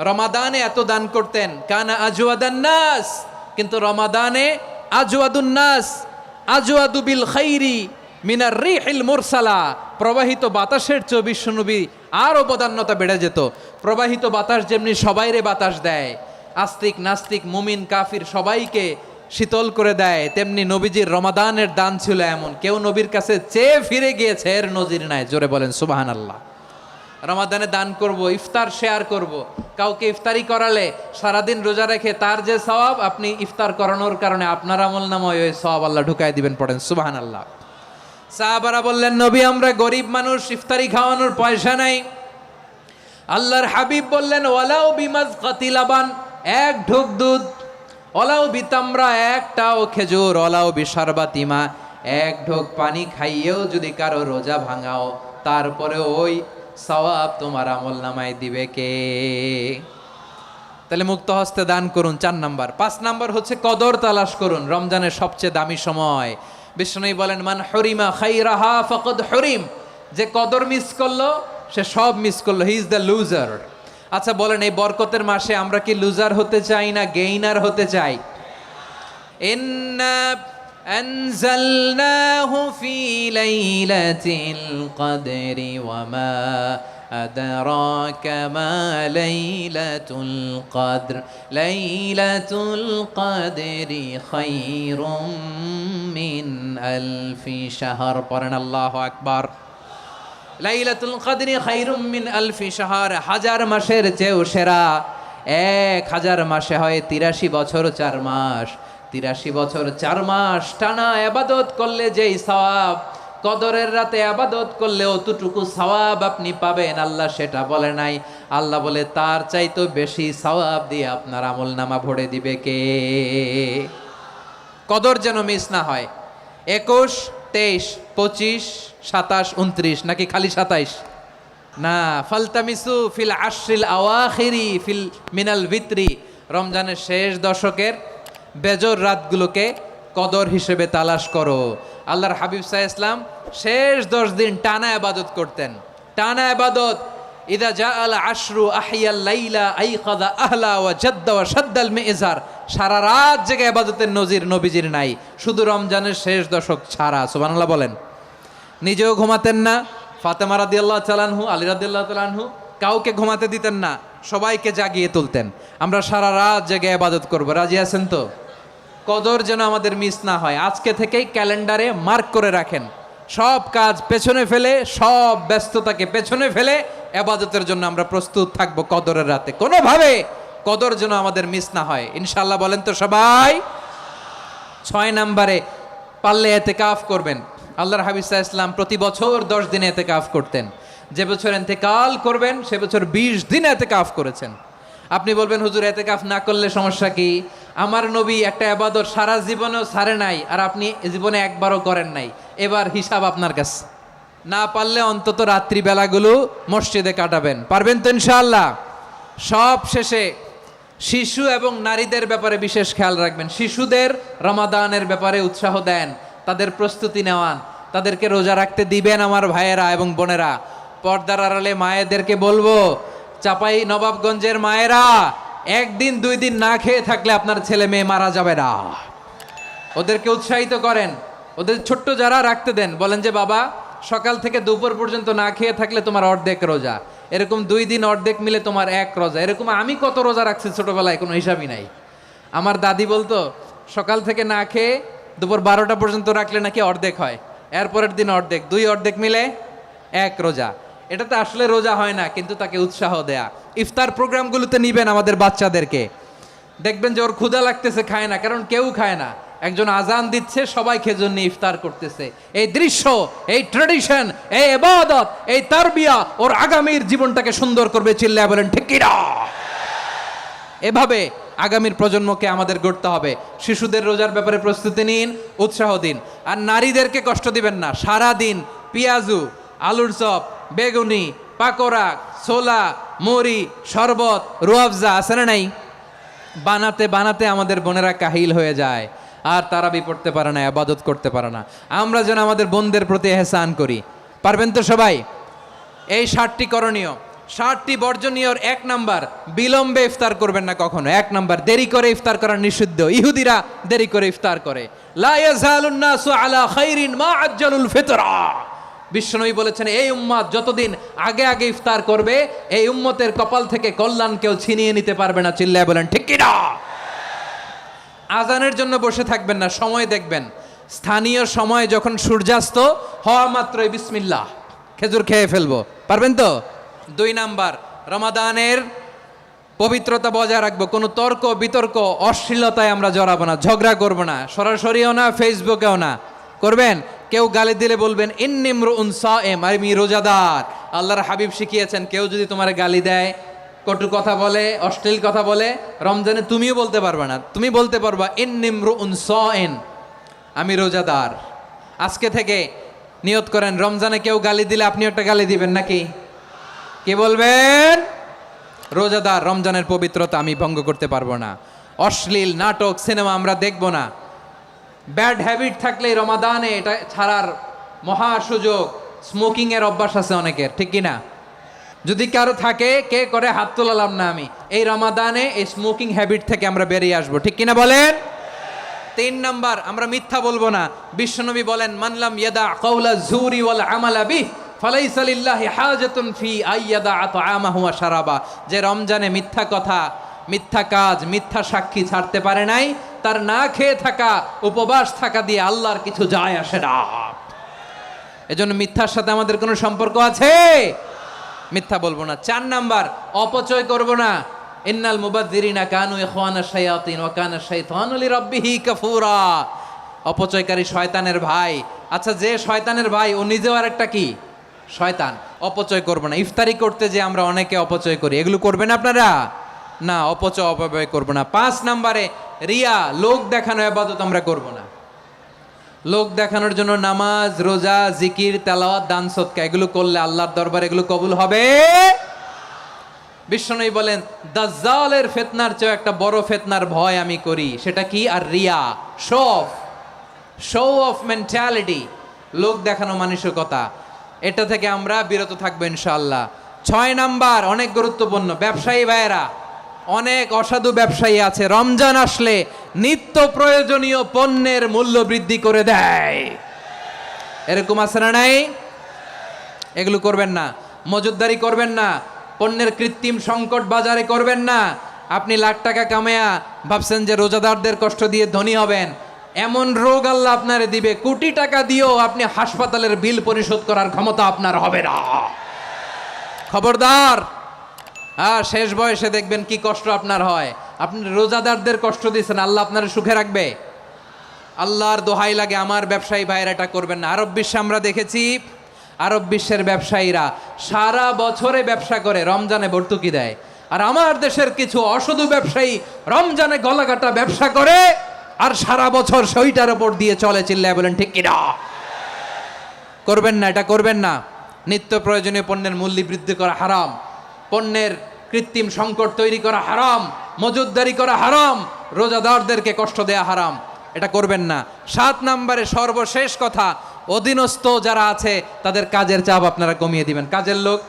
রমাদানে এত দান করতেন, কানা আজওয়াদান নাস, কিন্তু রমাদানে আজওয়াদুন নাস আজওয়াদু বিল খাইরি মিনার রিহিল মুরসালা। প্রবাহিত বাতাসের চেয়ে বিশ্বনবী আরও বদান্যতা বেড়ে যেত। প্রবাহিত বাতাস যেমনি সবাইরে বাতাস দেয়, আস্তিক নাস্তিক মুমিন কাফির সবাইকে শীতল করে দেয়, তেমনি নবীজির রমাদানের দান ছিল এমন, কেউ নবীর কাছে চেয়ে ফিরে গিয়েছে এর নজির নাই। জোরে বলেন সুবহানাল্লাহ। রমাদানে দান করব, ইফতার শেয়ার করব। কাউকে ইফতারি করালে সারাদিন রোজা রেখে তার যে সওয়াব, আপনি ইফতার করানোর কারণে আপনার আমলনামায় ওই সওয়াব আল্লাহ ঢুকায় দিবেন। পড়েন সুবহানাল্লাহ। সাহাবারা বললেন, নবী আমরা গরিব মানুষ, ইফতারি খাওয়ানোর পয়সা নাই। আল্লাহর হাবিব বললেন, ওয়ালাউ বিমাজকাতি লাবান, 1 ঢোক দুধ, ওয়ালাউ বিতামরা, 1টাও খেজুর, ওয়ালাউ বিশারবাতিমা, 1 ঢোক পানি খাইয়েও যদি কারো রোজা ভাঙাও, তারপরে ওই সওয়াব তোমার আমলনামায় দিবে কে? তাহলে মুক্ত হস্তে দান করুন, 4 নাম্বার। 5 নাম্বার হচ্ছে কদর তালাশ করুন। রমজানের সবচেয়ে দামি সময়, বিষ্ণু বলেন, মান হরিমা খাইরাহা ফাকাদ হরিম, যে কদর মিস করলো সে সব মিস করলো, হি ইজ দ্য লুজার। আচ্ছা বলেন, এই বরকতের মাসে আমরা কি লুজার হতে চাই না গেইনার হতে চাই? ইন্না আনজালনাহু ফি লাইলাতিল কদরি ওয়া মা আদরাকা মা লাইলাতুল কদর লাইলাতুল কদরি খায়রুম মিন আলফি শাহর। পড়েন আল্লাহু আকবার। লাইলাতুল কদরি খায়রুম মিন আলফি শাহর, হাজার মাসের চেয়েও সেরা। 1000 মাসে হয় 83 বছর 4 মাস। 83 বছর 4 মাস টানা ইবাদত করলে যেই সওয়াব, কদরের রাতে ইবাদত করলে অতটুকু সওয়াব আপনি পাবেন, আল্লাহ সেটা বলে নাই। আল্লাহ বলে তার চাইতে বেশি সওয়াব দিয়ে আপনার আমলনামা ভরে দিবে কে? কদর যেন মিস না হয়। 21, 23, 25, 27, 29 নাকি খালি 27? না, ফালতামিসু ফিল আশরিল আওয়াখিরি ফিল মিনাল ভিতরি, রমজানের শেষ দশকের বেজর রাতগুলোকে কদর হিসেবে তালাশ করো। আল্লাহর হাবিব সাল্লাল্লাহু আলাইহি ওয়াসাল্লাম শেষ 10 দিন টানা ইবাদত করতেন, টানা ইবাদত। ইদা জাআল আশরু আহিয়াল লাইলা আইকাযা আহলা ওয়া জাদ্দা ওয়া শাদ্দাল মিজার, সারা রাত জেগে ইবাদতের নজির নবীজির নাই, শুধু রমজানের শেষ দশক ছাড়া। সুবহানাল্লাহ বলেন। নিজেও ঘুমাতেন না, ফাতেমা রাদিয়াল্লাহু তাআলা আনহু, আলী রাদিয়াল্লাহু তাআলা আনহু কাউকে ঘুমাতে দিতেন না, সবাইকে জাগিয়ে তুলতেন। আমরা সারা রাত জেগে ইবাদত করব, রাজি আছেন তো? কদর যেন আমাদের মিস না হয়। আজকে থেকেই ক্যালেন্ডারে মার্ক করে রাখেন, সব কাজ পেছনে ফেলে, সব ব্যস্ততাকে পেছনে ফেলে ইবাদতের জন্য আমরা প্রস্তুত থাকবো কদরের রাতে। কোনোভাবে কদর যেন আমাদের মিস না হয়, ইনশাআল্লাহ। বলেন তো সবাই? 6 নম্বরে পারলে ইতিকাফ করবেন। আল্লাহর হাবিব সাল্লাল্লাহু আলাইহি ওয়াসাল্লাম প্রতি বছর 10 দিন ইতিকাফ করতেন। যে বছর ইন্তেকাল করবেন সে বছর 20 দিন ইতিকাফ করেছেন। আপনি বলবেন, হুজুর ইতিকাফ না করলে সমস্যা কি? আমার নবী একটা ইবাদত সারা জীবনেও ছাড়ে নাই, আর আপনি জীবনে একবারও করেন নাই। এবার হিসাব আপনার কাছে। না পারলে অন্তত রাত্রি বেলাগুলো মসজিদে কাটাবেন, পারবেন তো ইনশাআল্লাহ? সব শেষে শিশু এবং নারীদের ব্যাপারে বিশেষ খেয়াল রাখবেন। শিশুদের রমাদানের ব্যাপারে উৎসাহ দেন, তাদের প্রস্তুতি নেওয়ান, তাদেরকে রোজা রাখতে দিবেন। আমার ভাইয়েরা এবং বোনেরা, পর্দার আড়ালে মায়েদেরকে বলবো, চাপাই নবাবগঞ্জের মায়েরা, 1 দিন 2 দিন না খেয়ে থাকলে আপনার ছেলে মেয়ে মারা যাবে না। ওদেরকে উৎসাহিত করেন, ওদের ছোট্ট যারা রাখতে দেন, বলেন যে বাবা সকাল থেকে দুপুর পর্যন্ত না খেয়ে থাকলে তোমার অর্ধেক রোজা, এরকম 2 দিন অর্ধেক মিলে তোমার 1 রোজা। এরকম আমি কত রোজা রাখছি ছোটবেলায়, কোনো হিসাবই নাই। আমার দাদি বলতো সকাল থেকে না খেয়ে দুপুর 12টা পর্যন্ত রাখলে নাকি অর্ধেক হয়, এরপরের দিন অর্ধেক, 2 অর্ধেক মিলে 1 রোজা। এটা তো আসলে রোজা হয় না, কিন্তু তাকে উৎসাহ দেয়া। ইফতার প্রোগ্রামগুলোতে নিবেন আমাদের বাচ্চাদেরকে, দেখবেন যে ওর ক্ষুধা লাগতেছে, খায় না, কারণ কেউ খায় না। একজন আজান দিচ্ছে, সবাই খেজুর নিয়ে ইফতার করতেছে। এই দৃশ্য, এই ট্রেডিশন, এই ইবাদত, এই তারবিয়া ওর আগামীর জীবনটাকে সুন্দর করবে। চিল্লায় বলেন ঠিক কি না? এভাবে আগামীর প্রজন্মকে আমাদের গড়তে হবে। শিশুদের রোজার ব্যাপারে প্রস্তুতি নিন, উৎসাহ দিন। আর নারীদেরকে কষ্ট দিবেন না। সারা দিন পেঁয়াজু, আলুর চপ, বেগুনি, পাকোড়া, ছোলা, মুড়ি, শরবত, রুয়াবজা আছে না নাই? বানাতে বানাতে আমাদের বোনেরা কাহিল হয়ে যায়, আর তারাবি পড়তে পারে না, ইবাদত করতে পারে না। আমরা যেন আমাদের বোনদের প্রতি ইহসান করি। পারবেন তো সবাই? এই 7টি করণীয়, 7টি বর্জনীয়র 1 নাম্বার, বিলম্বে ইফতার করবেন না কখনো। 1 নাম্বার, দেরি করে ইফতার করা নিষিদ্ধ। ইহুদিরা দেরি করে ইফতার করে। লা ইয়াজালুন নাসু আলা খাইরিন মা আজ্জালুল ফিতরা। বিশ্বনবী বলেছেন, এই উম্মত যতদিন আগে আগে ইফতার করবে, এই উম্মতের কপাল থেকে কল্যাণ কেউ ছিনিয়ে নিতে পারবে না। চিল্লায় বলেন ঠিক কি না? আজানের জন্য বসে থাকবেন না, সময় দেখবেন। স্থানীয় সময় যখন সূর্যাস্ত হওয়া মাত্রই বিসমিল্লাহ, খেজুর খেয়ে ফেলবো। পারবেন তো? 2 নাম্বার, রমাদানের পবিত্রতা বজায় রাখবো। কোনো তর্ক বিতর্ক অশ্লীলতায় আমরা জড়াবো না, ঝগড়া করবো না, সরাসরিও না, ফেসবুকেও না। করবেন? কেউ গালি দিলে বলবেন ইন্নিমরুউন সায়েম, আমি রোজাদার। আল্লাহর হাবিব শিখিয়েছেন, কেউ যদি তোমার গালি দেয়, কটু কথা বলে, অশ্লীল কথা বলে, রমজানে তুমিও বলতে পারবে না। তুমি বলতে পারবা ইন্নিমরুউন সায়েম, আমি রোজাদার। আজকে থেকে নিয়ত করেন, রমজানে কেউ গালি দিলে আপনি একটা গালি দিবেন নাকি? কি বলবেন? রোজাদার, রমজানের পবিত্রতা আমি ভঙ্গ করতে পারবো না। অশ্লীল নাটক, সিনেমা আমরা দেখব না। ব্যাড হ্যাবিট থাকলে এই রমাদানে এটা ছাড়ার মহা সুযোগ। স্মোকিং এর অভ্যাস আছে অনেকের, ঠিক কি না? যদি কারো থাকে, কে করে হাত তোলালাম না আমি, এই রমাদানে এই স্মোকিং হ্যাবিট থেকে আমরা বেরিয়ে আসবো, ঠিক কিনা বলেন? 3 নাম্বার, আমরা মিথ্যা বলবো না। বিশ্বনবী বলেন, মানলাম ইয়াদা কাউলা জুরি ওয়াল আমালা বিহ ফালাইসা লিল্লাহি হাজাতুন ফি আইয়াদা আতআমাহু ওয়া শারাবা। যে রমজানে মিথ্যা কথা, মিথ্যা কাজ, মিথ্যা সাক্ষী ছাড়তে পারে নাই, তার না খেয়ে থাকা, উপবাস থাকা দিয়ে আল্লাহর কিছু যায় আসে না। এজন্য মিথ্যার সাথে আমাদের কোনো সম্পর্ক আছে? মিথ্যা বলবো না। 4 নাম্বার, অপচয় করব না। ইন্নাল মুবাযযিরিনা কানু ইখওয়ানাশ শায়াতিন ওয়া কানা শাইতানু লিরাব্বিহি কাফুরা। অপচয়কারী শয়তানের ভাই। আচ্ছা, যে শয়তানের ভাই ও নিজেও আরেকটা কি? শয়তান। অপচয় করব না। ইফতারি করতে যে আমরা অনেকে অপচয় করি, এগুলো করবেন আপনারা? না, অপব্যয় করব না। 5 নাম্বারে, রিয়া, লোক দেখানো ইবাদত আমরা করব না। লোক দেখানোর জন্য নামাজ, রোজা, জিকির, তেলাওয়াত, দান, সদকা এগুলো করলে আল্লাহর দরবারে এগুলো কবুল হবে। বিশ্বনবী বলেন, দাজ্জালের ফিতনার চেয়ে একটা বড় ফিতনার ভয় আমি করি, সেটা কি? আর রিয়া, শো অফ মেন্টালিটি, লোক দেখানো মানসিকতা, এটা থেকে আমরা বিরত থাকবো ইনশাআল্লাহ। 6 নাম্বার, অনেক গুরুত্বপূর্ণ, ব্যবসায়ী ভাইয়েরা, অনেক অসাধু ব্যবসায়ী আছে রমজান আসলে নিত্য প্রয়োজনীয় পণ্যের মূল্য বৃদ্ধি করে দেয়। এরকম আছে না নাই? এগুলো করবেন না। মজুদদারি করবেন না। পণ্যের কৃত্রিম সংকট বাজারে করবেন না। আপনি লাখ টাকা কামায়া ভাবছেন যে রোজাদারদের কষ্ট দিয়ে ধনী হবেন, এমন রোগ আল্লাহ আপনারে দিবে, কোটি টাকা দিয়েও আপনি হাসপাতালের বিল পরিশোধ করার ক্ষমতা আপনার হবে না। খবরদার। শেষ বয়সে দেখবেন কি কষ্ট আপনার হয়। আপনি রোজাদারদের কষ্ট দিয়েছেন, আল্লাহ আপনার সুখে রাখবে? আল্লাহর দোহাই লাগে, আমার ব্যবসায়ী ভাইয়েরা এটা করবেন না। আরব বিশ্বে আমরা দেখেছি, আরব বিশ্বের ব্যবসায়ীরা সারা বছরে ব্যবসা করে, রমজানে ভর্তুকি দেয়। আর আমার দেশের কিছু অসাধু ব্যবসায়ী রমজানে গলাকাটা ব্যবসা করে আর সারা বছর সেইটার উপর দিয়ে চলে। চিল্লায় বলেন ঠিক কিনা? করবেন না, এটা করবেন না। নিত্য প্রয়োজনীয় পণ্যের মূল্য বৃদ্ধি করা হারাম, পণ্যের কৃত্রিম সংকট তৈরি করা হারাম, মজুদদারি করা হারাম, রোজাদারদেরকে কষ্ট দেয়া হারাম, এটা করবেন না। 7 নাম্বারে সর্বশেষ কথা, অধীনস্থ যারা আছে তাদের কাজের চাপ আপনারা কমিয়ে দিবেন। কাজের লোক,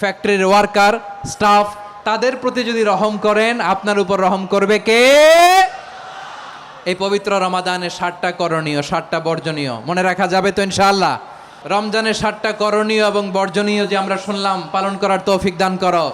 ফ্যাক্টরির ওয়ার্কার, স্টাফ, তাদের প্রতি যদি রহম করেন, আপনার উপর রহম করবে কে? এই পবিত্র রমাদানের 7টা করণীয়, 7টা বর্জনীয় মনে রাখা যাবে তো ইনশাআল্লাহ? রমজানের 7টা করণীয় এবং বর্জনীয় যে আমরা শুনলাম, পালন করার তৌফিক দান করো।